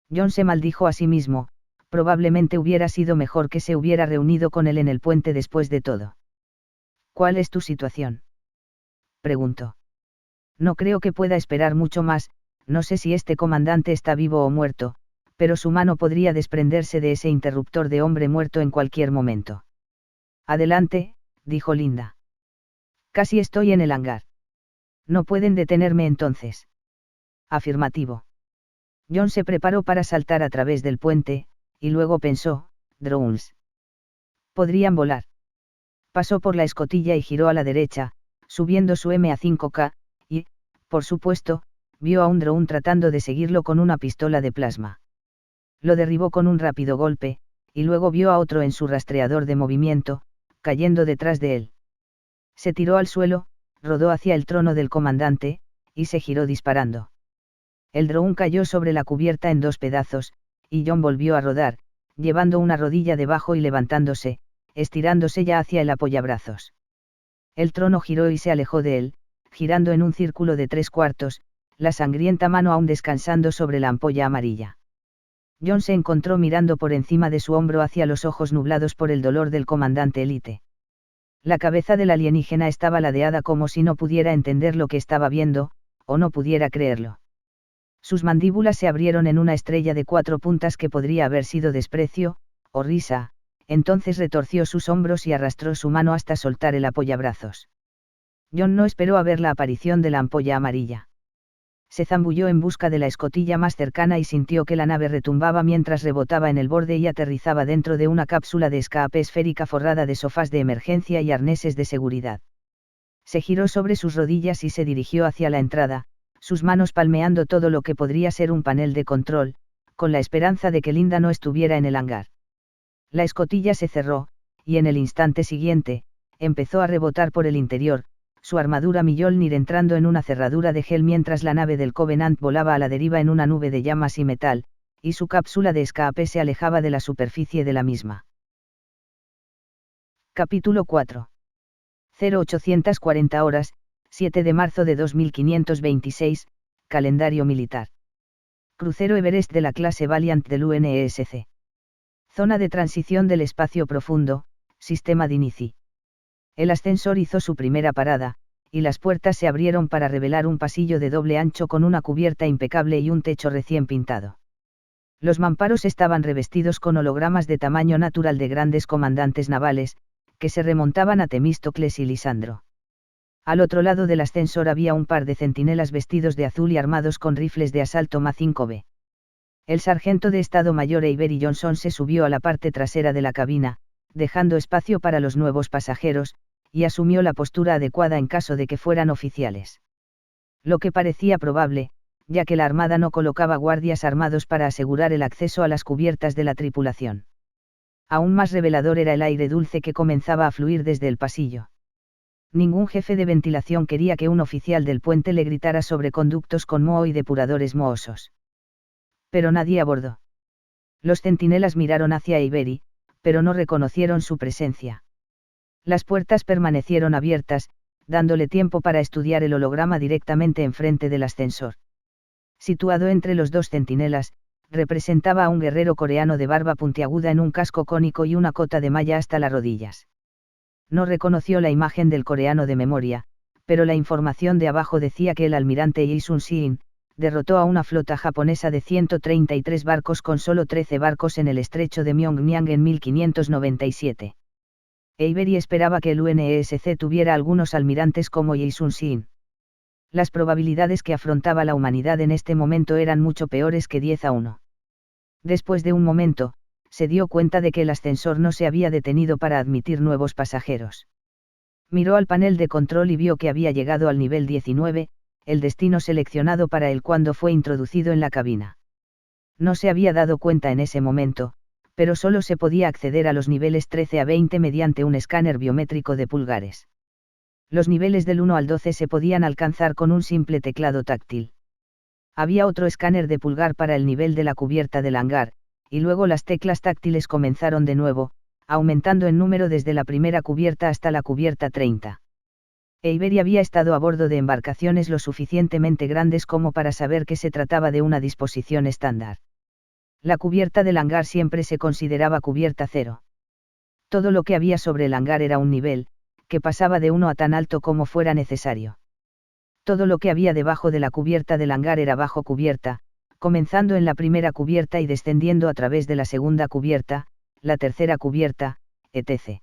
John se maldijo a sí mismo, probablemente hubiera sido mejor que se hubiera reunido con él en el puente después de todo. ¿Cuál es tu situación? Preguntó. No creo que pueda esperar mucho más, no sé si este comandante está vivo o muerto, pero su mano podría desprenderse de ese interruptor de hombre muerto en cualquier momento. Adelante, dijo Linda. Casi estoy en el hangar. No pueden detenerme entonces. Afirmativo. John se preparó para saltar a través del puente, y luego pensó, drones. Podrían volar. Pasó por la escotilla y giró a la derecha, subiendo su MA5K, y, por supuesto, vio a un drone tratando de seguirlo con una pistola de plasma. Lo derribó con un rápido golpe, y luego vio a otro en su rastreador de movimiento, cayendo detrás de él. Se tiró al suelo, rodó hacia el trono del comandante, y se giró disparando. El drone cayó sobre la cubierta en 2 pedazos, y John volvió a rodar, llevando una rodilla debajo y levantándose, estirándose ya hacia el apoyabrazos. El trono giró y se alejó de él, girando en un círculo de 3/4, la sangrienta mano aún descansando sobre la ampolla amarilla. John se encontró mirando por encima de su hombro hacia los ojos nublados por el dolor del comandante élite. La cabeza del alienígena estaba ladeada como si no pudiera entender lo que estaba viendo, o no pudiera creerlo. Sus mandíbulas se abrieron en una estrella de 4 puntas que podría haber sido desprecio, o risa, entonces retorció sus hombros y arrastró su mano hasta soltar el apoyabrazos. John no esperó a ver la aparición de la ampolla amarilla. Se zambulló en busca de la escotilla más cercana y sintió que la nave retumbaba mientras rebotaba en el borde y aterrizaba dentro de una cápsula de escape esférica forrada de sofás de emergencia y arneses de seguridad. Se giró sobre sus rodillas y se dirigió hacia la entrada, sus manos palmeando todo lo que podría ser un panel de control, con la esperanza de que Linda no estuviera en el hangar. La escotilla se cerró, y en el instante siguiente, empezó a rebotar por el interior, su armadura Mjolnir entrando en una cerradura de gel mientras la nave del Covenant volaba a la deriva en una nube de llamas y metal, y su cápsula de escape se alejaba de la superficie de la misma. Capítulo 4. 0840 horas, 7 de marzo de 2526, calendario militar. Crucero Everest de la clase Valiant del UNESC. Zona de transición del espacio profundo, sistema Dinici. El ascensor hizo su primera parada, y las puertas se abrieron para revelar un pasillo de doble ancho con una cubierta impecable y un techo recién pintado. Los mamparos estaban revestidos con hologramas de tamaño natural de grandes comandantes navales, que se remontaban a Temístocles y Lisandro. Al otro lado del ascensor había un par de centinelas vestidos de azul y armados con rifles de asalto Ma-5B. El sargento de Estado Mayor Avery Johnson se subió a la parte trasera de la cabina, dejando espacio para los nuevos pasajeros, y asumió la postura adecuada en caso de que fueran oficiales. Lo que parecía probable, ya que la Armada no colocaba guardias armados para asegurar el acceso a las cubiertas de la tripulación. Aún más revelador era el aire dulce que comenzaba a fluir desde el pasillo. Ningún jefe de ventilación quería que un oficial del puente le gritara sobre conductos con moho y depuradores mohosos. Pero nadie abordó. Los centinelas miraron hacia Avery, pero no reconocieron su presencia. Las puertas permanecieron abiertas, dándole tiempo para estudiar el holograma directamente enfrente del ascensor. Situado entre los dos centinelas, representaba a un guerrero coreano de barba puntiaguda en un casco cónico y una cota de malla hasta las rodillas. No reconoció la imagen del coreano de memoria, pero la información de abajo decía que el almirante Yi Sun-sin derrotó a una flota japonesa de 133 barcos con solo 13 barcos en el estrecho de Myeongnyang en 1597. Avery esperaba que el UNESC tuviera algunos almirantes como Yi Sun-sin. Las probabilidades que afrontaba la humanidad en este momento eran mucho peores que 10-1. Después de un momento, se dio cuenta de que el ascensor no se había detenido para admitir nuevos pasajeros. Miró al panel de control y vio que había llegado al nivel 19, el destino seleccionado para él cuando fue introducido en la cabina. No se había dado cuenta en ese momento, pero solo se podía acceder a los niveles 13 a 20 mediante un escáner biométrico de pulgares. Los niveles del 1 al 12 se podían alcanzar con un simple teclado táctil. Había otro escáner de pulgar para el nivel de la cubierta del hangar, y luego las teclas táctiles comenzaron de nuevo, aumentando en número desde la primera cubierta hasta la cubierta 30. Avery había estado a bordo de embarcaciones lo suficientemente grandes como para saber que se trataba de una disposición estándar. La cubierta del hangar siempre se consideraba cubierta 0. Todo lo que había sobre el hangar era un nivel, que pasaba de 1 a tan alto como fuera necesario. Todo lo que había debajo de la cubierta del hangar era bajo cubierta, comenzando en la primera cubierta y descendiendo a través de la segunda cubierta, la tercera cubierta, etc.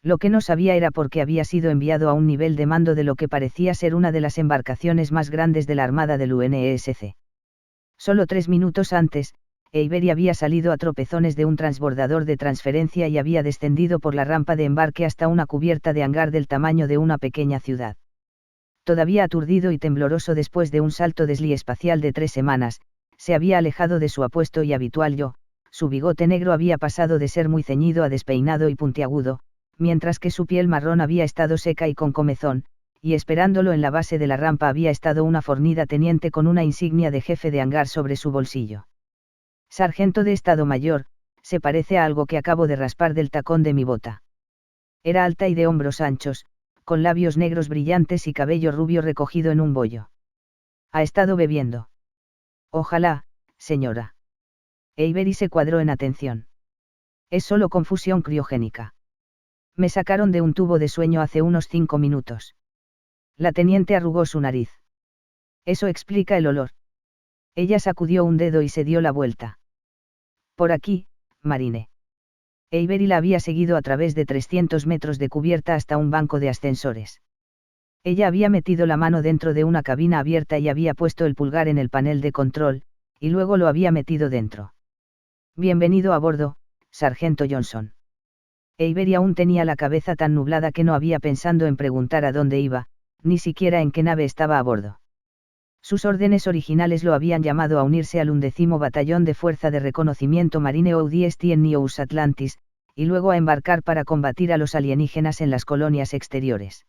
Lo que no sabía era por qué había sido enviado a un nivel de mando de lo que parecía ser una de las embarcaciones más grandes de la Armada del UNESC. Solo 3 minutos antes, Avery había salido a tropezones de un transbordador de transferencia y había descendido por la rampa de embarque hasta una cubierta de hangar del tamaño de una pequeña ciudad. Todavía aturdido y tembloroso después de un salto de esquí espacial de 3 semanas, se había alejado de su apuesto y habitual yo, su bigote negro había pasado de ser muy ceñido a despeinado y puntiagudo, mientras que su piel marrón había estado seca y con comezón, y esperándolo en la base de la rampa había estado una fornida teniente con una insignia de jefe de hangar sobre su bolsillo. Sargento de Estado Mayor, se parece a algo que acabo de raspar del tacón de mi bota. Era alta y de hombros anchos, con labios negros brillantes y cabello rubio recogido en un bollo. ¿Ha estado bebiendo? Ojalá, señora. Avery se cuadró en atención. Es solo confusión criogénica. Me sacaron de un tubo de sueño hace unos 5 minutos. La teniente arrugó su nariz. Eso explica el olor. Ella sacudió un dedo y se dio la vuelta. Por aquí, Marine. Avery la había seguido a través de 300 metros de cubierta hasta un banco de ascensores. Ella había metido la mano dentro de una cabina abierta y había puesto el pulgar en el panel de control, y luego lo había metido dentro. Bienvenido a bordo, Sargento Johnson. Avery aún tenía la cabeza tan nublada que no había pensado en preguntar a dónde iba, ni siquiera en qué nave estaba a bordo. Sus órdenes originales lo habían llamado a unirse al 11º Batallón de Fuerza de Reconocimiento Marine ODST en New Atlantis, y luego a embarcar para combatir a los alienígenas en las colonias exteriores.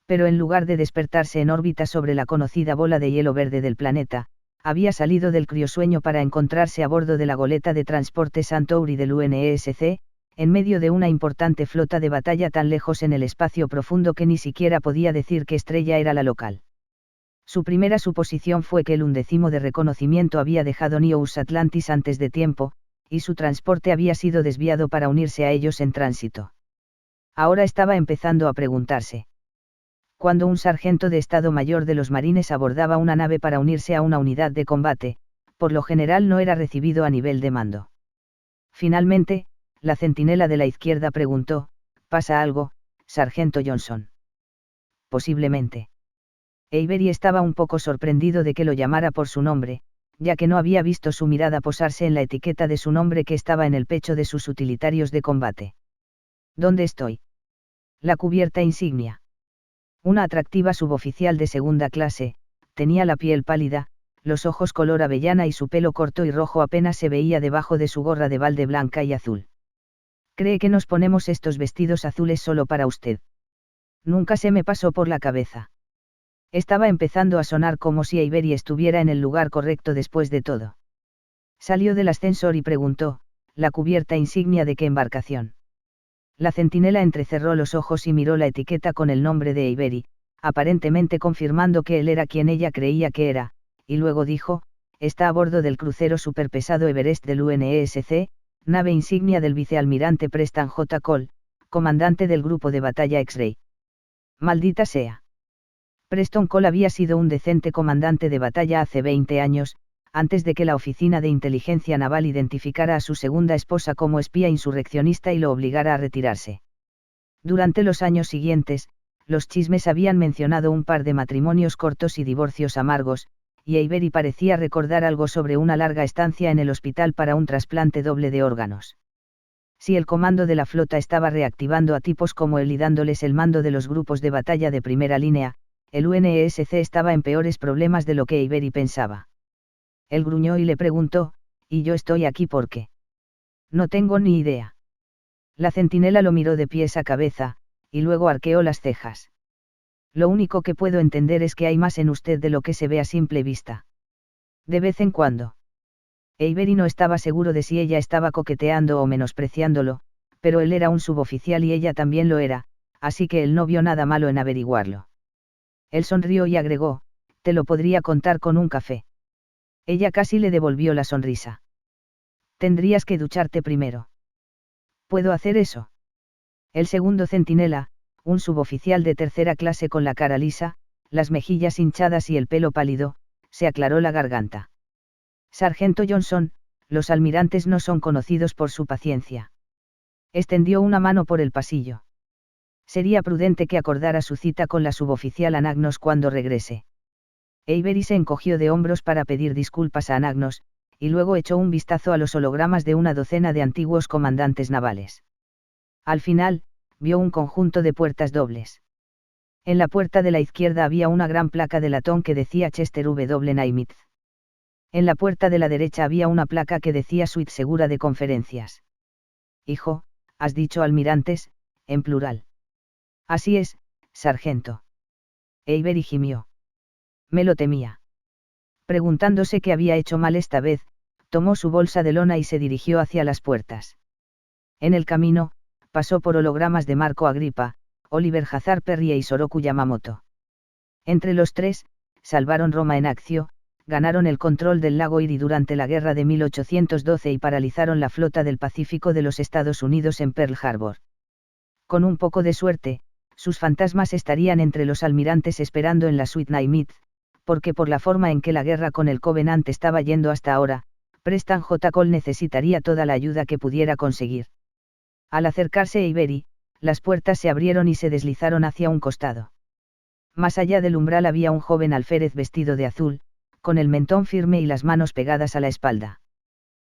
Pero en lugar de despertarse en órbita sobre la conocida bola de hielo verde del planeta, había salido del criosueño para encontrarse a bordo de la goleta de transporte Suntory del UNESC, en medio de una importante flota de batalla tan lejos en el espacio profundo que ni siquiera podía decir qué estrella era la local. Su primera suposición fue que el 11º de reconocimiento había dejado New Atlantis antes de tiempo, y su transporte había sido desviado para unirse a ellos en tránsito. Ahora estaba empezando a preguntarse. Cuando un sargento de Estado Mayor de los Marines abordaba una nave para unirse a una unidad de combate, por lo general no era recibido a nivel de mando. Finalmente, la centinela de la izquierda preguntó, ¿pasa algo, Sargento Johnson? Posiblemente. Avery estaba un poco sorprendido de que lo llamara por su nombre, ya que no había visto su mirada posarse en la etiqueta de su nombre que estaba en el pecho de sus utilitarios de combate. ¿Dónde estoy? La cubierta insignia. Una atractiva suboficial de segunda clase, tenía la piel pálida, los ojos color avellana y su pelo corto y rojo apenas se veía debajo de su gorra de balde blanca y azul. ¿Cree que nos ponemos estos vestidos azules solo para usted? Nunca se me pasó por la cabeza. Estaba empezando a sonar como si Avery estuviera en el lugar correcto después de todo. Salió del ascensor y preguntó, ¿la cubierta insignia de qué embarcación? La centinela entrecerró los ojos y miró la etiqueta con el nombre de Avery, aparentemente confirmando que él era quien ella creía que era, y luego dijo, está a bordo del crucero superpesado Everest del UNESC, nave insignia del vicealmirante Preston J. Cole, comandante del grupo de batalla X-Ray. Maldita sea. Preston Cole había sido un decente comandante de batalla hace 20 años, antes de que la Oficina de Inteligencia Naval identificara a su segunda esposa como espía insurreccionista y lo obligara a retirarse. Durante los años siguientes, los chismes habían mencionado un par de matrimonios cortos y divorcios amargos, y Avery parecía recordar algo sobre una larga estancia en el hospital para un trasplante doble de órganos. Si el comando de la flota estaba reactivando a tipos como él y dándoles el mando de los grupos de batalla de primera línea, el UNESC estaba en peores problemas de lo que Avery pensaba. Él gruñó y le preguntó, ¿y yo estoy aquí por qué? No tengo ni idea. La centinela lo miró de pies a cabeza, y luego arqueó las cejas. Lo único que puedo entender es que hay más en usted de lo que se ve a simple vista. De vez en cuando. Avery no estaba seguro de si ella estaba coqueteando o menospreciándolo, pero él era un suboficial y ella también lo era, así que él no vio nada malo en averiguarlo. Él sonrió y agregó, te lo podría contar con un café. Ella casi le devolvió la sonrisa. Tendrías que ducharte primero. ¿Puedo hacer eso? El segundo centinela, un suboficial de tercera clase con la cara lisa, las mejillas hinchadas y el pelo pálido, se aclaró la garganta. Sargento Johnson, los almirantes no son conocidos por su paciencia. Extendió una mano por el pasillo. Sería prudente que acordara su cita con la suboficial Anagnos cuando regrese. Avery se encogió de hombros para pedir disculpas a Anagnos, y luego echó un vistazo a los hologramas de una docena de antiguos comandantes navales. Al final, vio un conjunto de puertas dobles. En la puerta de la izquierda había una gran placa de latón que decía Chester W. Nimitz. En la puerta de la derecha había una placa que decía Suite Segura de Conferencias. Hijo, has dicho almirantes, en plural. Así es, sargento. Avery gimió. Me lo temía. Preguntándose qué había hecho mal esta vez, tomó su bolsa de lona y se dirigió hacia las puertas. En el camino, pasó por hologramas de Marco Agripa, Oliver Hazard Perry e Isoroku Yamamoto. Entre los tres, salvaron Roma en Accio, ganaron el control del lago Erie durante la guerra de 1812 y paralizaron la flota del Pacífico de los Estados Unidos en Pearl Harbor. Con un poco de suerte, sus fantasmas estarían entre los almirantes esperando en la suite Nimitz, porque por la forma en que la guerra con el Covenant estaba yendo hasta ahora, Preston J. Cole necesitaría toda la ayuda que pudiera conseguir. Al acercarse a Avery, las puertas se abrieron y se deslizaron hacia un costado. Más allá del umbral había un joven alférez vestido de azul, con el mentón firme y las manos pegadas a la espalda.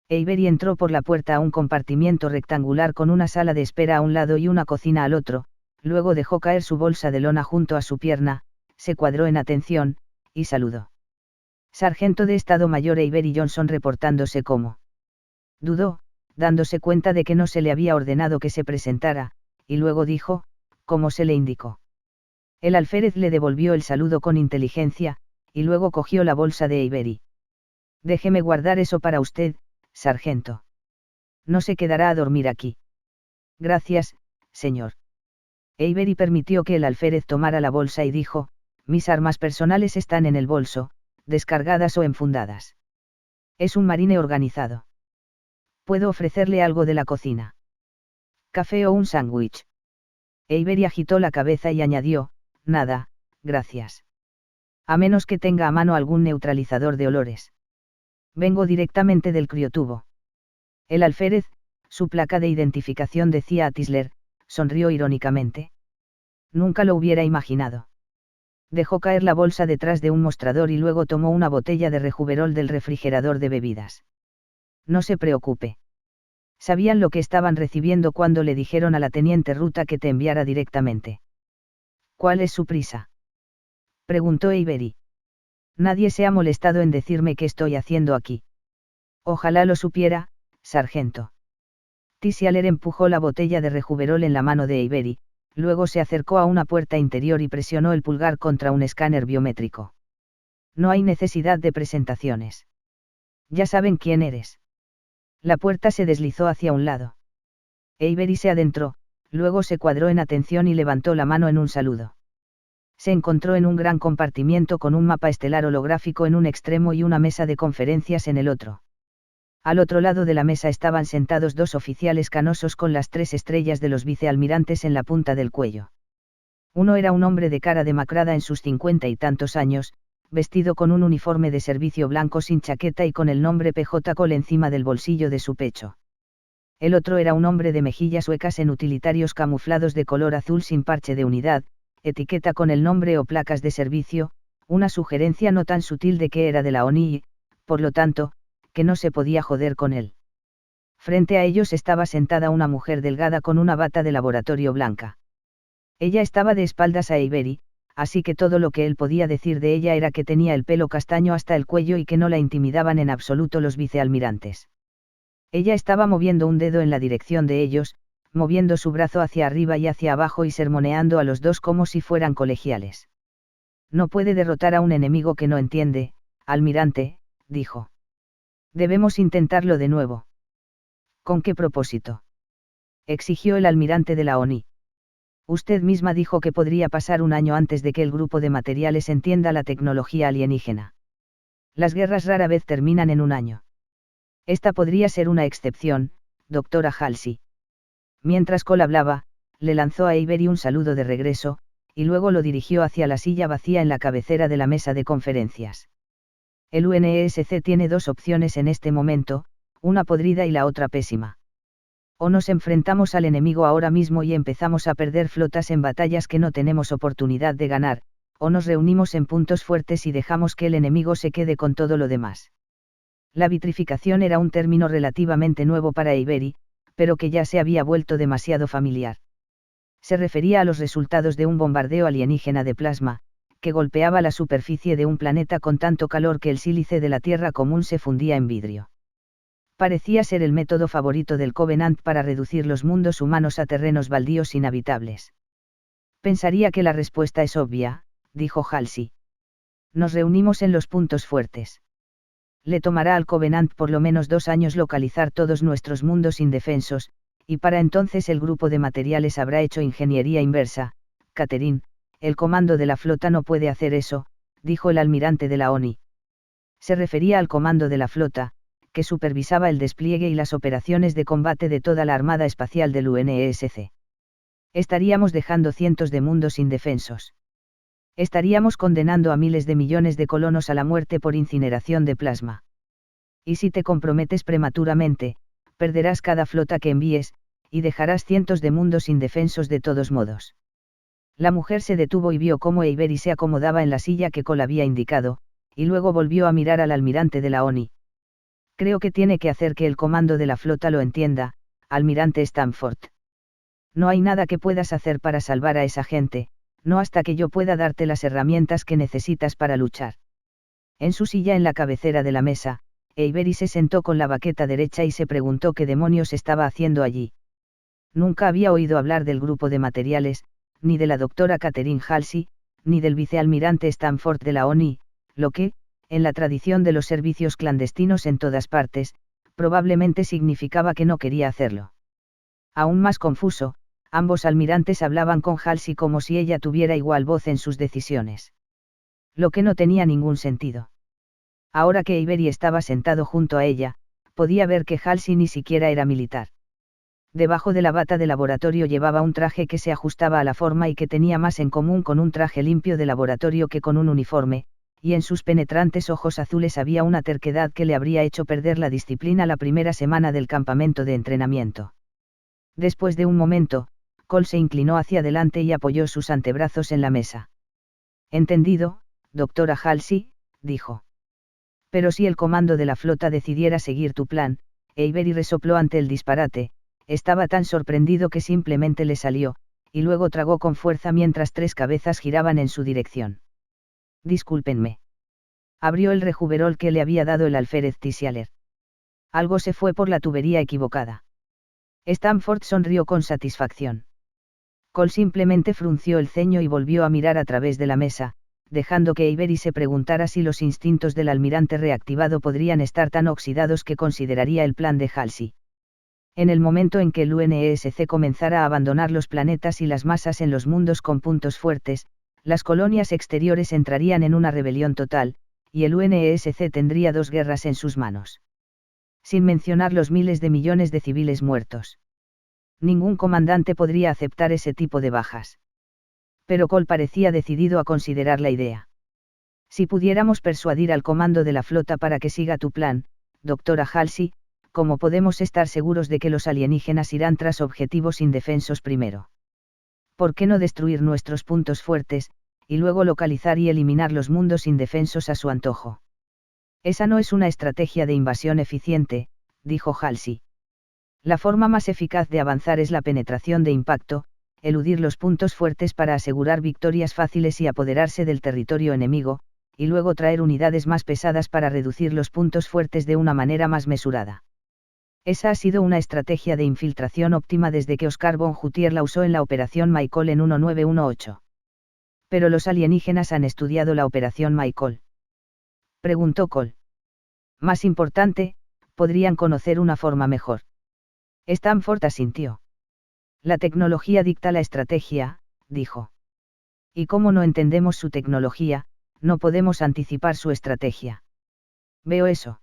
Avery entró por la puerta a un compartimiento rectangular con una sala de espera a un lado y una cocina al otro, luego dejó caer su bolsa de lona junto a su pierna, se cuadró en atención, y saludó. Sargento de Estado Mayor Avery Johnson reportándose como. Dudó, dándose cuenta de que no se le había ordenado que se presentara, y luego dijo, como se le indicó. El alférez le devolvió el saludo con inteligencia, y luego cogió la bolsa de Avery. Déjeme guardar eso para usted, sargento. No se quedará a dormir aquí. Gracias, señor. Avery permitió que el alférez tomara la bolsa y dijo, mis armas personales están en el bolso, descargadas o enfundadas. Es un marine organizado. ¿Puedo ofrecerle algo de la cocina? ¿Café o un sándwich? Avery agitó la cabeza y añadió, nada, gracias. A menos que tenga a mano algún neutralizador de olores. Vengo directamente del criotubo. El alférez, su placa de identificación decía Atisler, sonrió irónicamente. Nunca lo hubiera imaginado. Dejó caer la bolsa detrás de un mostrador y luego tomó una botella de rejuverol del refrigerador de bebidas. No se preocupe. Sabían lo que estaban recibiendo cuando le dijeron a la teniente Ruta que te enviara directamente. ¿Cuál es su prisa? Preguntó Avery. Nadie se ha molestado en decirme qué estoy haciendo aquí. Ojalá lo supiera, sargento. Tisialer empujó la botella de rejuverol en la mano de Avery, luego se acercó a una puerta interior y presionó el pulgar contra un escáner biométrico. No hay necesidad de presentaciones. Ya saben quién eres. La puerta se deslizó hacia un lado. Avery se adentró, luego se cuadró en atención y levantó la mano en un saludo. Se encontró en un gran compartimiento con un mapa estelar holográfico en un extremo y una mesa de conferencias en el otro. Al otro lado de la mesa estaban sentados dos oficiales canosos con las 3 estrellas de los vicealmirantes en la punta del cuello. Uno era un hombre de cara demacrada en sus 50 y tantos años, vestido con un uniforme de servicio blanco sin chaqueta y con el nombre PJ Cole encima del bolsillo de su pecho. El otro era un hombre de mejillas huecas en utilitarios camuflados de color azul sin parche de unidad, etiqueta con el nombre o placas de servicio, una sugerencia no tan sutil de que era de la ONI y, por lo tanto, que no se podía joder con él. Frente a ellos estaba sentada una mujer delgada con una bata de laboratorio blanca. Ella estaba de espaldas a Avery, así que todo lo que él podía decir de ella era que tenía el pelo castaño hasta el cuello y que no la intimidaban en absoluto los vicealmirantes. Ella estaba moviendo un dedo en la dirección de ellos, moviendo su brazo hacia arriba y hacia abajo y sermoneando a los dos como si fueran colegiales. No puede derrotar a un enemigo que no entiende, almirante, dijo. Debemos intentarlo de nuevo. ¿Con qué propósito? Exigió el almirante de la ONI. Usted misma dijo que podría pasar un año antes de que el grupo de materiales entienda la tecnología alienígena. Las guerras rara vez terminan en un año. Esta podría ser una excepción, doctora Halsey. Mientras Cole hablaba, le lanzó a Avery un saludo de regreso, y luego lo dirigió hacia la silla vacía en la cabecera de la mesa de conferencias. El UNESC tiene 2 opciones en este momento, una podrida y la otra pésima. O nos enfrentamos al enemigo ahora mismo y empezamos a perder flotas en batallas que no tenemos oportunidad de ganar, o nos reunimos en puntos fuertes y dejamos que el enemigo se quede con todo lo demás. La vitrificación era un término relativamente nuevo para Avery, pero que ya se había vuelto demasiado familiar. Se refería a los resultados de un bombardeo alienígena de plasma, que golpeaba la superficie de un planeta con tanto calor que el sílice de la Tierra común se fundía en vidrio. Parecía ser el método favorito del Covenant para reducir los mundos humanos a terrenos baldíos inhabitables. Pensaría que la respuesta es obvia, dijo Halsey. Nos reunimos en los puntos fuertes. Le tomará al Covenant por lo menos 2 años localizar todos nuestros mundos indefensos, y para entonces el grupo de materiales habrá hecho ingeniería inversa. Catherine, el comando de la flota no puede hacer eso, dijo el almirante de la ONI. Se refería al comando de la flota, que supervisaba el despliegue y las operaciones de combate de toda la Armada Espacial del UNESC. Estaríamos dejando cientos de mundos indefensos. Estaríamos condenando a miles de millones de colonos a la muerte por incineración de plasma. Y si te comprometes prematuramente, perderás cada flota que envíes, y dejarás cientos de mundos indefensos de todos modos. La mujer se detuvo y vio cómo Avery se acomodaba en la silla que Cole había indicado, y luego volvió a mirar al almirante de la ONI. Creo que tiene que hacer que el comando de la flota lo entienda, almirante Stanford. No hay nada que puedas hacer para salvar a esa gente, no hasta que yo pueda darte las herramientas que necesitas para luchar. En su silla en la cabecera de la mesa, Avery se sentó con la baqueta derecha y se preguntó qué demonios estaba haciendo allí. Nunca había oído hablar del grupo de materiales, ni de la doctora Catherine Halsey, ni del vicealmirante Stanford de la ONI, lo que, en la tradición de los servicios clandestinos en todas partes, probablemente significaba que no quería hacerlo. Aún más confuso, ambos almirantes hablaban con Halsey como si ella tuviera igual voz en sus decisiones. Lo que no tenía ningún sentido. Ahora que Avery estaba sentado junto a ella, podía ver que Halsey ni siquiera era militar. Debajo de la bata de laboratorio llevaba un traje que se ajustaba a la forma y que tenía más en común con un traje limpio de laboratorio que con un uniforme, y en sus penetrantes ojos azules había una terquedad que le habría hecho perder la disciplina la primera semana del campamento de entrenamiento. Después de un momento, Cole se inclinó hacia adelante y apoyó sus antebrazos en la mesa. Entendido, doctora Halsey, dijo. Pero si el comando de la flota decidiera seguir tu plan, Avery resopló ante el disparate, estaba tan sorprendido que simplemente le salió, y luego tragó con fuerza mientras 3 cabezas giraban en su dirección. Discúlpenme. Abrió el rejuverol que le había dado el alférez Tisialer. Algo se fue por la tubería equivocada. Stanford sonrió con satisfacción. Cole simplemente frunció el ceño y volvió a mirar a través de la mesa, dejando que Avery se preguntara si los instintos del almirante reactivado podrían estar tan oxidados que consideraría el plan de Halsey. En el momento en que el UNESC comenzara a abandonar los planetas y las masas en los mundos con puntos fuertes, las colonias exteriores entrarían en una rebelión total, y el UNESC tendría 2 guerras en sus manos. Sin mencionar los miles de millones de civiles muertos. Ningún comandante podría aceptar ese tipo de bajas. Pero Cole parecía decidido a considerar la idea. Si pudiéramos persuadir al comando de la flota para que siga tu plan, doctora Halsey, ¿cómo podemos estar seguros de que los alienígenas irán tras objetivos indefensos primero? ¿Por qué no destruir nuestros puntos fuertes, y luego localizar y eliminar los mundos indefensos a su antojo? Esa no es una estrategia de invasión eficiente, dijo Halsey. La forma más eficaz de avanzar es la penetración de impacto, eludir los puntos fuertes para asegurar victorias fáciles y apoderarse del territorio enemigo, y luego traer unidades más pesadas para reducir los puntos fuertes de una manera más mesurada. Esa ha sido una estrategia de infiltración óptima desde que Oscar von Hutier la usó en la Operación Michael en 1918. ¿Pero los alienígenas han estudiado la Operación Michael?, preguntó Cole. Más importante, podrían conocer una forma mejor. Stanford asintió. La tecnología dicta la estrategia, dijo. Y como no entendemos su tecnología, no podemos anticipar su estrategia. Veo eso.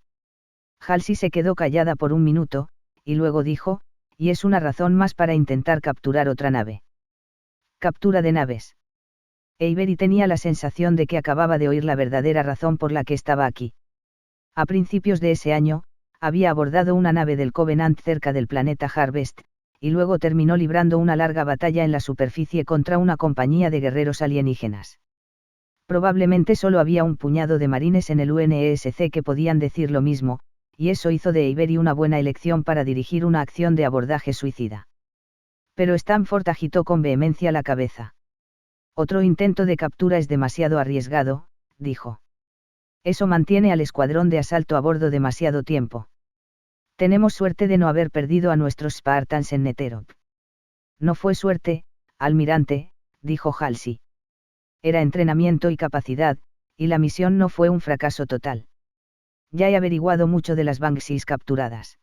Halsey se quedó callada por un minuto, y luego dijo, y es una razón más para intentar capturar otra nave. Captura de naves. Avery tenía la sensación de que acababa de oír la verdadera razón por la que estaba aquí. A principios de ese año, había abordado una nave del Covenant cerca del planeta Harvest, y luego terminó librando una larga batalla en la superficie contra una compañía de guerreros alienígenas. Probablemente solo había un puñado de marines en el UNESC que podían decir lo mismo, y eso hizo de Avery una buena elección para dirigir una acción de abordaje suicida. Pero Stanford agitó con vehemencia la cabeza. Otro intento de captura es demasiado arriesgado, dijo. Eso mantiene al escuadrón de asalto a bordo demasiado tiempo. Tenemos suerte de no haber perdido a nuestros Spartans en Neterop. No fue suerte, almirante, dijo Halsey. Era entrenamiento y capacidad, y la misión no fue un fracaso total. Ya he averiguado mucho de las Banshees capturadas.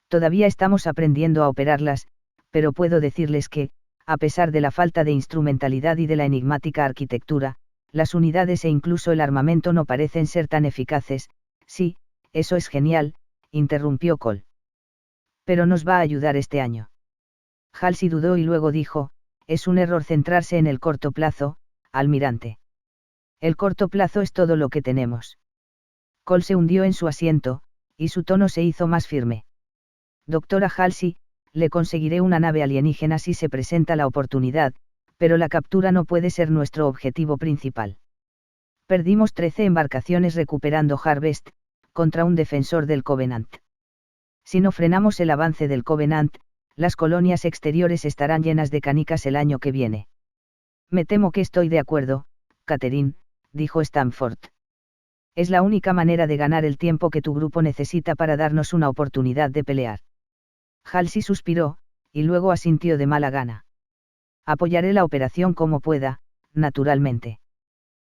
Todavía estamos aprendiendo a operarlas, pero puedo decirles que, a pesar de la falta de instrumentalidad y de la enigmática arquitectura, las unidades e incluso el armamento no parecen ser tan eficaces. Sí, eso es genial, interrumpió Cole. Pero nos va a ayudar este año. Halsey dudó y luego dijo, es un error centrarse en el corto plazo, almirante. El corto plazo es todo lo que tenemos. Cole se hundió en su asiento, y su tono se hizo más firme. Doctora Halsey, le conseguiré una nave alienígena si se presenta la oportunidad, pero la captura no puede ser nuestro objetivo principal. Perdimos 13 embarcaciones recuperando Harvest, contra un defensor del Covenant. Si no frenamos el avance del Covenant, las colonias exteriores estarán llenas de canicas el año que viene. Me temo que estoy de acuerdo, Catherine, dijo Stanford. Es la única manera de ganar el tiempo que tu grupo necesita para darnos una oportunidad de pelear. Halsey suspiró, y luego asintió de mala gana. Apoyaré la operación como pueda, naturalmente.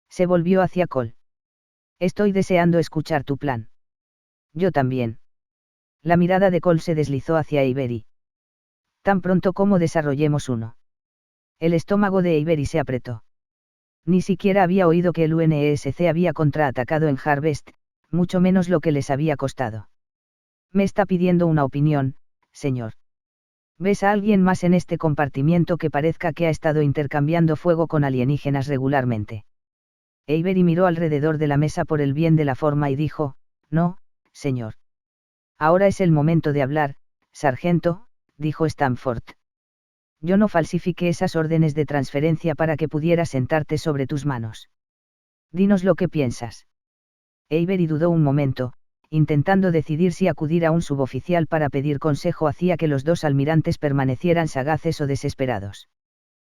Se volvió hacia Cole. Estoy deseando escuchar tu plan. Yo también. La mirada de Cole se deslizó hacia Avery. Tan pronto como desarrollemos uno. El estómago de Avery se apretó. Ni siquiera había oído que el UNESC había contraatacado en Harvest, mucho menos lo que les había costado. Me está pidiendo una opinión, señor. ¿Ves a alguien más en este compartimiento que parezca que ha estado intercambiando fuego con alienígenas regularmente? Avery miró alrededor de la mesa por el bien de la forma y dijo, no, señor. Ahora es el momento de hablar, sargento, dijo Stanford. Yo no falsifiqué esas órdenes de transferencia para que pudieras sentarte sobre tus manos. Dinos lo que piensas. Avery dudó un momento, intentando decidir si acudir a un suboficial para pedir consejo hacía que los dos almirantes permanecieran sagaces o desesperados.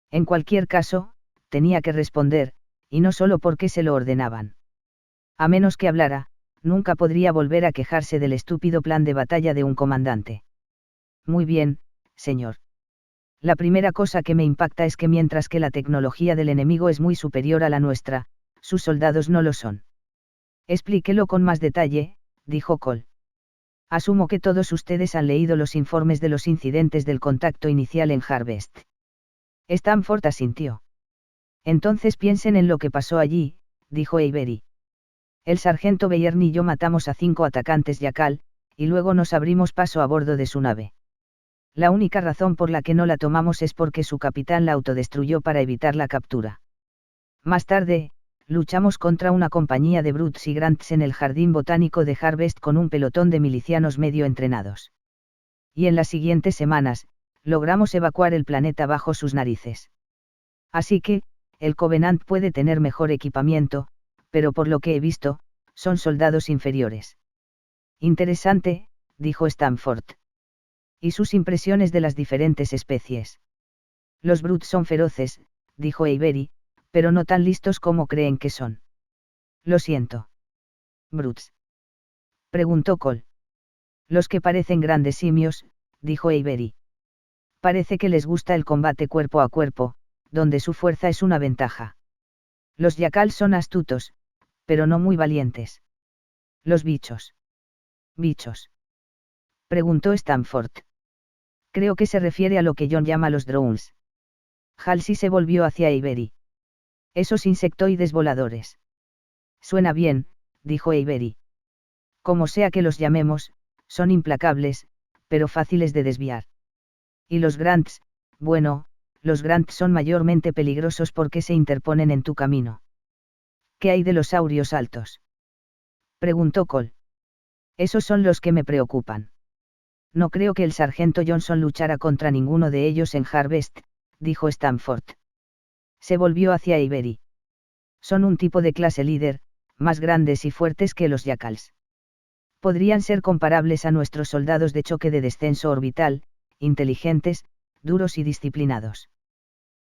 En cualquier caso, tenía que responder, y no solo porque se lo ordenaban. A menos que hablara, nunca podría volver a quejarse del estúpido plan de batalla de un comandante. Muy bien, señor. La primera cosa que me impacta es que mientras que la tecnología del enemigo es muy superior a la nuestra, sus soldados no lo son. Explíquelo con más detalle, dijo Cole. Asumo que todos ustedes han leído los informes de los incidentes del contacto inicial en Harvest. Stanford asintió. Entonces piensen en lo que pasó allí, dijo Avery. El sargento Bayern y yo matamos a 5 atacantes Yacal, y luego nos abrimos paso a bordo de su nave. La única razón por la que no la tomamos es porque su capitán la autodestruyó para evitar la captura. Más tarde, luchamos contra una compañía de Brutes y Grants en el jardín botánico de Harvest con un pelotón de milicianos medio entrenados. Y en las siguientes semanas, logramos evacuar el planeta bajo sus narices. Así que, el Covenant puede tener mejor equipamiento, pero por lo que he visto, son soldados inferiores. Interesante, dijo Stanford. ¿Y sus impresiones de las diferentes especies? Los Brutes son feroces, dijo Avery, pero no tan listos como creen que son. Lo siento. ¿Brutes? Preguntó Cole. Los que parecen grandes simios, dijo Avery. Parece que les gusta el combate cuerpo a cuerpo, donde su fuerza es una ventaja. Los Yacal son astutos, pero no muy valientes. Los bichos. ¿Bichos? Preguntó Stanford. Creo que se refiere a lo que John llama los drones. Halsey se volvió hacia Avery. Esos insectoides voladores. Suena bien, dijo Avery. Como sea que los llamemos, son implacables, pero fáciles de desviar. Y los Grants, bueno, los Grants son mayormente peligrosos porque se interponen en tu camino. ¿Qué hay de los saurios altos? Preguntó Cole. Esos son los que me preocupan. No creo que el sargento Johnson luchara contra ninguno de ellos en Harvest, dijo Stanford. Se volvió hacia Avery. Son un tipo de clase líder, más grandes y fuertes que los Yacals. Podrían ser comparables a nuestros soldados de choque de descenso orbital, inteligentes, duros y disciplinados.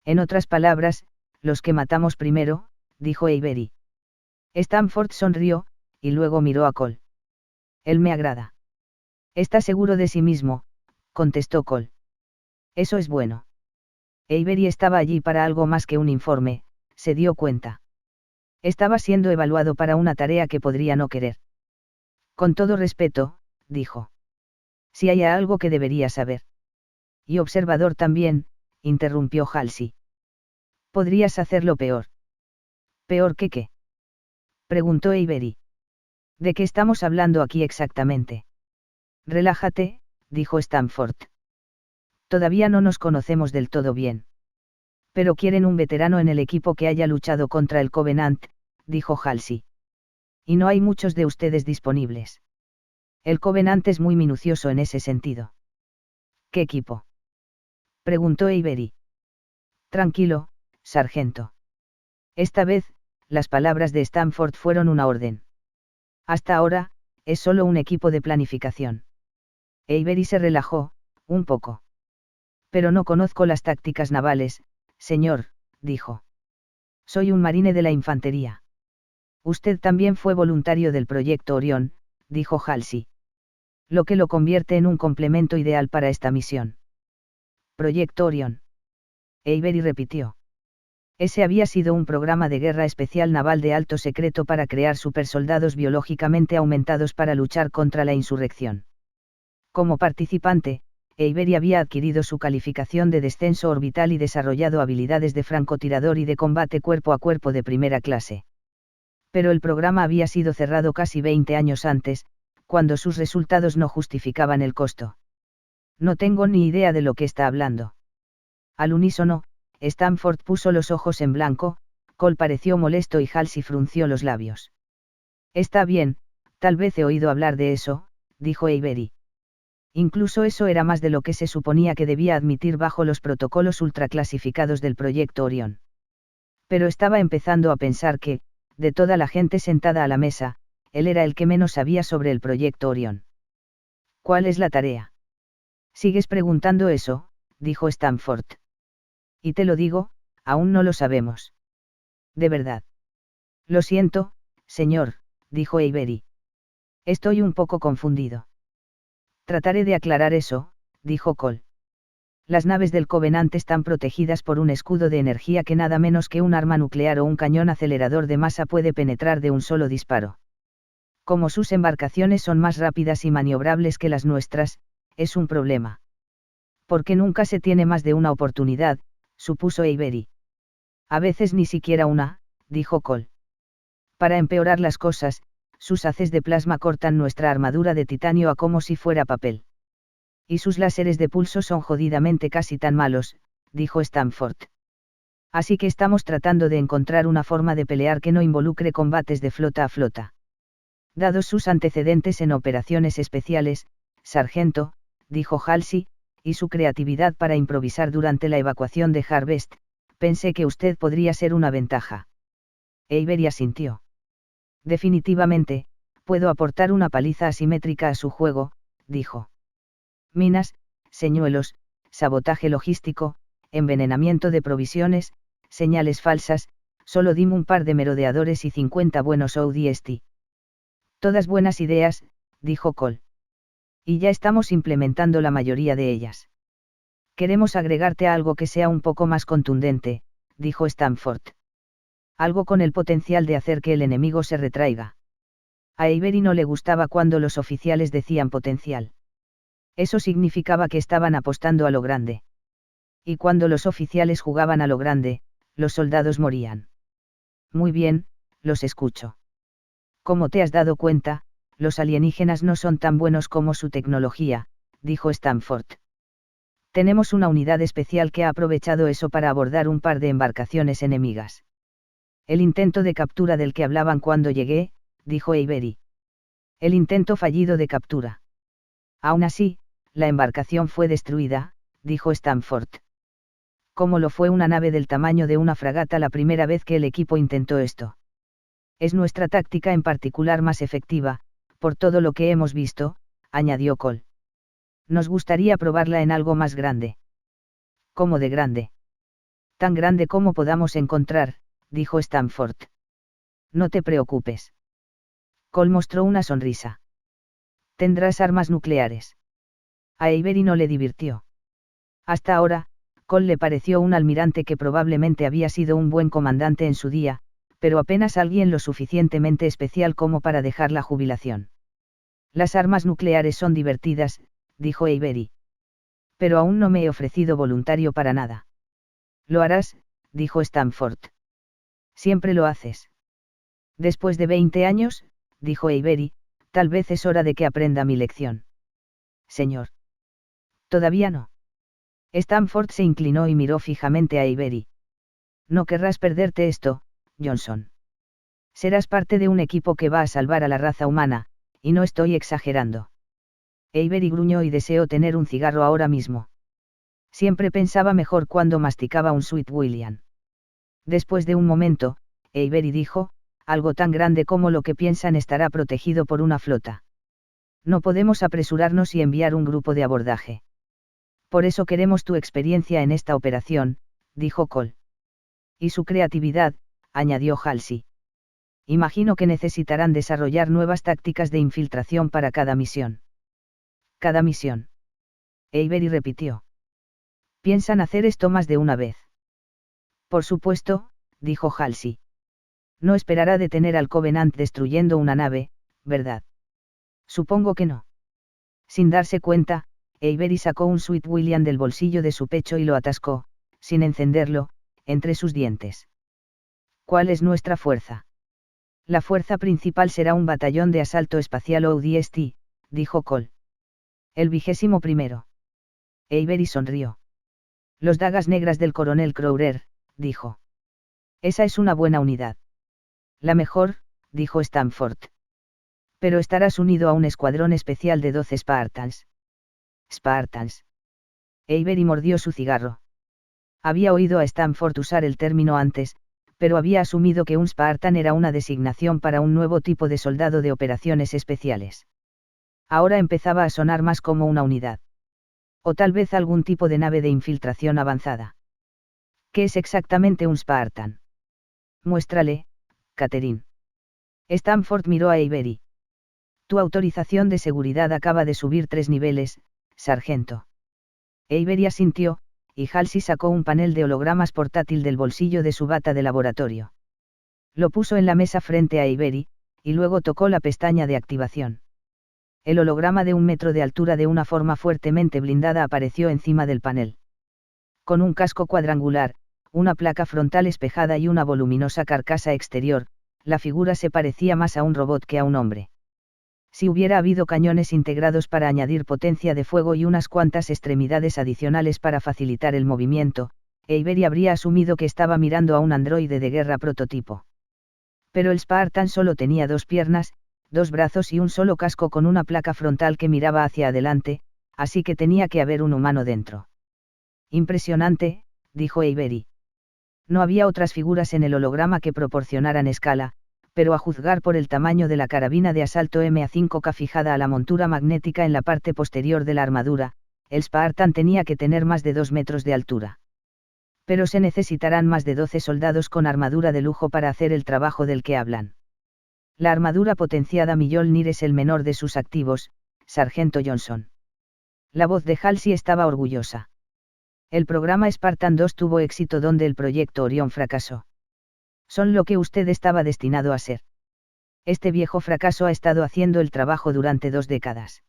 En otras palabras, los que matamos primero, dijo Avery. Stanford sonrió, y luego miró a Cole. Él me agrada. Está seguro de sí mismo, contestó Cole. Eso es bueno. Avery estaba allí para algo más que un informe, se dio cuenta. Estaba siendo evaluado para una tarea que podría no querer. Con todo respeto, dijo. Si hay algo que debería saber. Y observador también, interrumpió Halsey. Podrías hacerlo peor. ¿Peor que qué? Preguntó Avery. ¿De qué estamos hablando aquí exactamente? Relájate, dijo Stanford. Todavía no nos conocemos del todo bien. Pero quieren un veterano en el equipo que haya luchado contra el Covenant, dijo Halsey. Y no hay muchos de ustedes disponibles. El Covenant es muy minucioso en ese sentido. ¿Qué equipo? Preguntó Avery. Tranquilo, sargento. Esta vez, las palabras de Stanford fueron una orden. Hasta ahora, es solo un equipo de planificación. Avery se relajó, un poco. Pero no conozco las tácticas navales, señor, dijo. Soy un marine de la infantería. Usted también fue voluntario del proyecto Orión, dijo Halsey. Lo que lo convierte en un complemento ideal para esta misión. Proyecto Orión. Avery repitió. Ese había sido un programa de guerra especial naval de alto secreto para crear supersoldados biológicamente aumentados para luchar contra la insurrección. Como participante, Avery había adquirido su calificación de descenso orbital y desarrollado habilidades de francotirador y de combate cuerpo a cuerpo de primera clase. Pero el programa había sido cerrado casi 20 años antes, cuando sus resultados no justificaban el costo. No tengo ni idea de lo que está hablando. Al unísono, Stanford puso los ojos en blanco, Cole pareció molesto y Halsey frunció los labios. Está bien, tal vez he oído hablar de eso, dijo Avery. Incluso eso era más de lo que se suponía que debía admitir bajo los protocolos ultraclasificados del proyecto Orión. Pero estaba empezando a pensar que, de toda la gente sentada a la mesa, él era el que menos sabía sobre el proyecto Orión. ¿Cuál es la tarea? ¿Sigues preguntando eso?, dijo Stanford. Y te lo digo, aún no lo sabemos. ¿De verdad? Lo siento, señor, dijo Avery. Estoy un poco confundido. Trataré de aclarar eso, dijo Cole. Las naves del Covenant están protegidas por un escudo de energía que nada menos que un arma nuclear o un cañón acelerador de masa puede penetrar de un solo disparo. Como sus embarcaciones son más rápidas y maniobrables que las nuestras, es un problema. Porque nunca se tiene más de una oportunidad, supuso Avery. A veces ni siquiera una, dijo Cole. Para empeorar las cosas, sus haces de plasma cortan nuestra armadura de titanio a como si fuera papel. Y sus láseres de pulso son jodidamente casi tan malos, dijo Stanford. Así que estamos tratando de encontrar una forma de pelear que no involucre combates de flota a flota. Dados sus antecedentes en operaciones especiales, sargento, dijo Halsey, y su creatividad para improvisar durante la evacuación de Harvest, pensé que usted podría ser una ventaja. Avery asintió. Definitivamente, puedo aportar una paliza asimétrica a su juego, dijo. Minas, señuelos, sabotaje logístico, envenenamiento de provisiones, señales falsas, solo dime un par de merodeadores y 50 buenos ODST. Todas buenas ideas, dijo Cole. Y ya estamos implementando la mayoría de ellas. Queremos agregarte a algo que sea un poco más contundente, dijo Stanford. Algo con el potencial de hacer que el enemigo se retraiga. A Avery no le gustaba cuando los oficiales decían potencial. Eso significaba que estaban apostando a lo grande. Y cuando los oficiales jugaban a lo grande, los soldados morían. Muy bien, los escucho. Como te has dado cuenta, los alienígenas no son tan buenos como su tecnología, dijo Stanford. Tenemos una unidad especial que ha aprovechado eso para abordar un par de embarcaciones enemigas. El intento de captura del que hablaban cuando llegué, dijo Avery. El intento fallido de captura. Aún así, la embarcación fue destruida, dijo Stanford. Como lo fue una nave del tamaño de una fragata la primera vez que el equipo intentó esto. Es nuestra táctica en particular más efectiva, por todo lo que hemos visto, añadió Cole. Nos gustaría probarla en algo más grande. ¿Cómo de grande? Tan grande como podamos encontrar, dijo Stanford. No te preocupes. Cole mostró una sonrisa. Tendrás armas nucleares. A Avery no le divirtió. Hasta ahora, Cole le pareció un almirante que probablemente había sido un buen comandante en su día, pero apenas alguien lo suficientemente especial como para dejar la jubilación. Las armas nucleares son divertidas, dijo Avery. Pero aún no me he ofrecido voluntario para nada. Lo harás, dijo Stanford. Siempre lo haces. Después de 20 años, dijo Avery, tal vez es hora de que aprenda mi lección. Señor. Todavía no. Stanford se inclinó y miró fijamente a Avery. No querrás perderte esto, Johnson. Serás parte de un equipo que va a salvar a la raza humana, y no estoy exagerando. Avery gruñó y deseó tener un cigarro ahora mismo. Siempre pensaba mejor cuando masticaba un Sweet William. Después de un momento, Avery dijo, algo tan grande como lo que piensan estará protegido por una flota. No podemos apresurarnos y enviar un grupo de abordaje. Por eso queremos tu experiencia en esta operación, dijo Cole. Y su creatividad, añadió Halsey. Imagino que necesitarán desarrollar nuevas tácticas de infiltración para cada misión. Cada misión. Avery repitió. ¿Piensan hacer esto más de una vez? Por supuesto, dijo Halsey. No esperará detener al Covenant destruyendo una nave, ¿verdad? Supongo que no. Sin darse cuenta, Avery sacó un Sweet William del bolsillo de su pecho y lo atascó, sin encenderlo, entre sus dientes. ¿Cuál es nuestra fuerza? La fuerza principal será un batallón de asalto espacial ODST, dijo Cole. El 21º. Avery sonrió. Los dagas negras del coronel Crowder, dijo. Esa es una buena unidad. La mejor, dijo Stanford. Pero estarás unido a un escuadrón especial de 12 Spartans. Spartans. Avery mordió su cigarro. Había oído a Stanford usar el término antes, pero había asumido que un Spartan era una designación para un nuevo tipo de soldado de operaciones especiales. Ahora empezaba a sonar más como una unidad. O tal vez algún tipo de nave de infiltración avanzada. ¿Qué es exactamente un Spartan? Muéstrale, Catherine. Stanford miró a Avery. Tu autorización de seguridad acaba de subir 3 niveles, sargento. Avery asintió, y Halsey sacó un panel de hologramas portátil del bolsillo de su bata de laboratorio. Lo puso en la mesa frente a Avery, y luego tocó la pestaña de activación. El holograma de 1 metro de altura de una forma fuertemente blindada apareció encima del panel. Con un casco cuadrangular, una placa frontal espejada y una voluminosa carcasa exterior, la figura se parecía más a un robot que a un hombre. Si hubiera habido cañones integrados para añadir potencia de fuego y unas cuantas extremidades adicionales para facilitar el movimiento, Avery habría asumido que estaba mirando a un androide de guerra prototipo. Pero el Spartan solo tenía 2 piernas, 2 brazos y un solo casco con una placa frontal que miraba hacia adelante, así que tenía que haber un humano dentro. Impresionante, dijo Avery. No había otras figuras en el holograma que proporcionaran escala, pero a juzgar por el tamaño de la carabina de asalto MA5K fijada a la montura magnética en la parte posterior de la armadura, el Spartan tenía que tener más de 2 metros de altura. Pero se necesitarán más de 12 soldados con armadura de lujo para hacer el trabajo del que hablan. La armadura potenciada Mjolnir es el menor de sus activos, sargento Johnson. La voz de Halsey estaba orgullosa. El programa Spartan 2 tuvo éxito donde el proyecto Orión fracasó. Son lo que usted estaba destinado a ser. Este viejo fracaso ha estado haciendo el trabajo durante 2 décadas.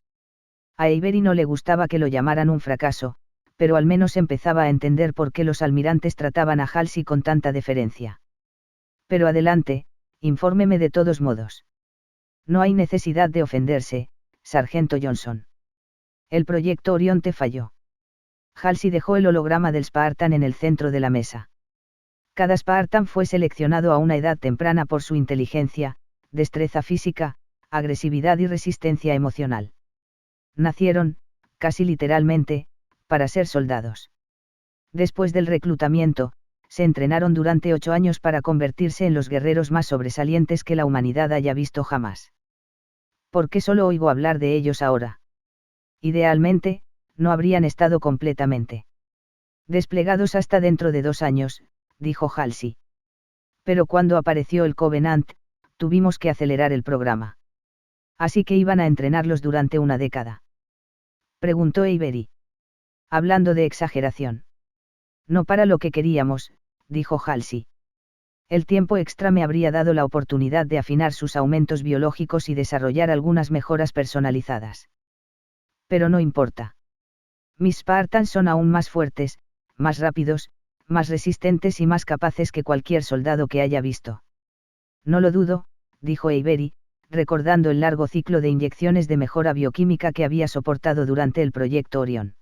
A Avery no le gustaba que lo llamaran un fracaso, pero al menos empezaba a entender por qué los almirantes trataban a Halsey con tanta deferencia. Pero adelante, infórmeme de todos modos. No hay necesidad de ofenderse, sargento Johnson. El proyecto Orión te falló. Halsey dejó el holograma del Spartan en el centro de la mesa. Cada Spartan fue seleccionado a una edad temprana por su inteligencia, destreza física, agresividad y resistencia emocional. Nacieron, casi literalmente, para ser soldados. Después del reclutamiento, se entrenaron durante 8 años para convertirse en los guerreros más sobresalientes que la humanidad haya visto jamás. ¿Por qué solo oigo hablar de ellos ahora? Idealmente, no habrían estado completamente desplegados hasta dentro de 2 años, dijo Halsey. Pero cuando apareció el Covenant, tuvimos que acelerar el programa. Así que iban a entrenarlos durante 1 década. Preguntó Avery. Hablando de exageración. No para lo que queríamos, dijo Halsey. El tiempo extra me habría dado la oportunidad de afinar sus aumentos biológicos y desarrollar algunas mejoras personalizadas. Pero no importa. Mis Spartans son aún más fuertes, más rápidos, más resistentes y más capaces que cualquier soldado que haya visto. No lo dudo, dijo Avery, recordando el largo ciclo de inyecciones de mejora bioquímica que había soportado durante el proyecto Orión.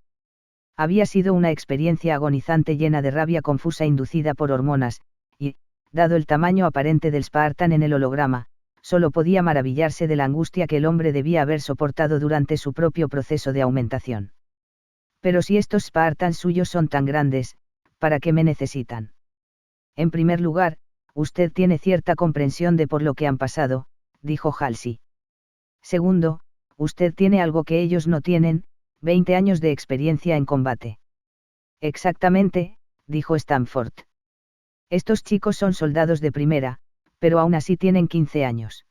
Había sido una experiencia agonizante llena de rabia confusa inducida por hormonas, y, dado el tamaño aparente del Spartan en el holograma, solo podía maravillarse de la angustia que el hombre debía haber soportado durante su propio proceso de aumentación. Pero si estos Spartans suyos son tan grandes, ¿para qué me necesitan? En primer lugar, usted tiene cierta comprensión de por lo que han pasado, dijo Halsey. Segundo, usted tiene algo que ellos no tienen, 20 años de experiencia en combate. Exactamente, dijo Stanford. Estos chicos son soldados de primera, pero aún así tienen 15 años.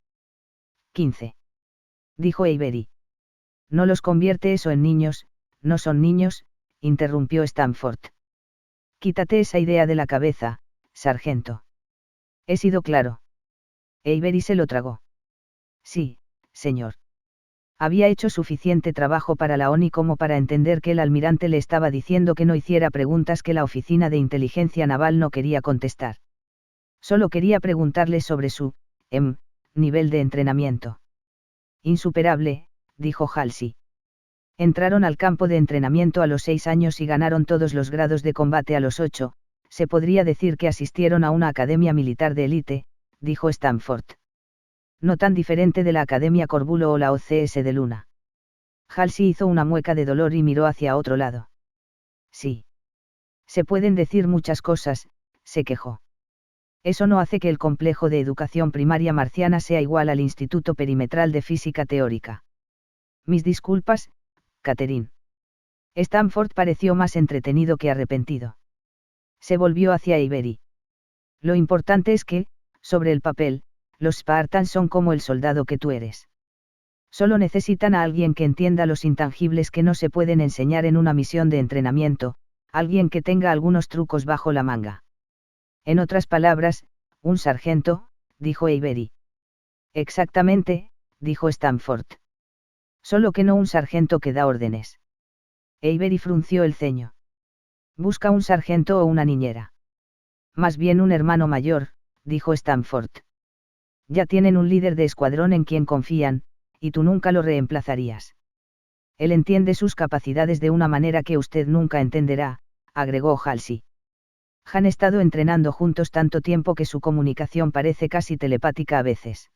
15. Dijo Avery. No los convierte eso en niños, no son niños, interrumpió Stanford. Quítate esa idea de la cabeza, sargento. He sido claro. Avery se lo tragó. Sí, señor. Había hecho suficiente trabajo para la ONI como para entender que el almirante le estaba diciendo que no hiciera preguntas que la Oficina de Inteligencia Naval no quería contestar. Solo quería preguntarle sobre su, nivel de entrenamiento. Insuperable, dijo Halsey. Entraron al campo de entrenamiento a los 6 años y ganaron todos los grados de combate a los 8, se podría decir que asistieron a una academia militar de élite, dijo Stanford. No tan diferente de la Academia Corbulo o la OCS de Luna. Halsey hizo una mueca de dolor y miró hacia otro lado. Sí. Se pueden decir muchas cosas, se quejó. Eso no hace que el complejo de educación primaria marciana sea igual al Instituto Perimetral de Física Teórica. Mis disculpas, Catherine. Stanford pareció más entretenido que arrepentido. Se volvió hacia Avery. Lo importante es que, sobre el papel, Los Spartans son como el soldado que tú eres. Solo necesitan a alguien que entienda los intangibles que no se pueden enseñar en una misión de entrenamiento, alguien que tenga algunos trucos bajo la manga. En otras palabras, un sargento, dijo Avery. Exactamente, dijo Stanford. Solo que no un sargento que da órdenes. Avery frunció el ceño. Busca un sargento o una niñera. Más bien un hermano mayor, dijo Stanford. Ya tienen un líder de escuadrón en quien confían, y tú nunca lo reemplazarías. Él entiende sus capacidades de una manera que usted nunca entenderá, agregó Halsey. Han estado entrenando juntos tanto tiempo que su comunicación parece casi telepática a veces.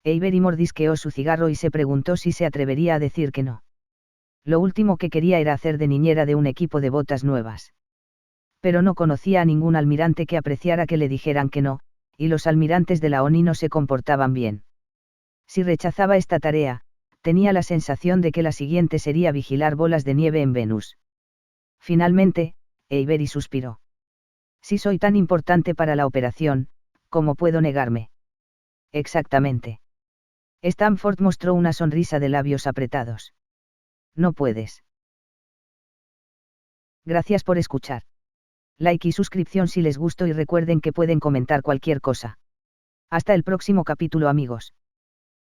Avery mordisqueó su cigarro y se preguntó si se atrevería a decir que no. Lo último que quería era hacer de niñera de un equipo de botas nuevas. Pero no conocía a ningún almirante que apreciara que le dijeran que no, y los almirantes de la ONI no se comportaban bien. Si rechazaba esta tarea, tenía la sensación de que la siguiente sería vigilar bolas de nieve en Venus. Finalmente, Avery suspiró. Si soy tan importante para la operación, ¿cómo puedo negarme? Exactamente. Stanford mostró una sonrisa de labios apretados. No puedes. Gracias por escuchar. Like y suscripción si les gustó y recuerden que pueden comentar cualquier cosa. Hasta el próximo capítulo, amigos.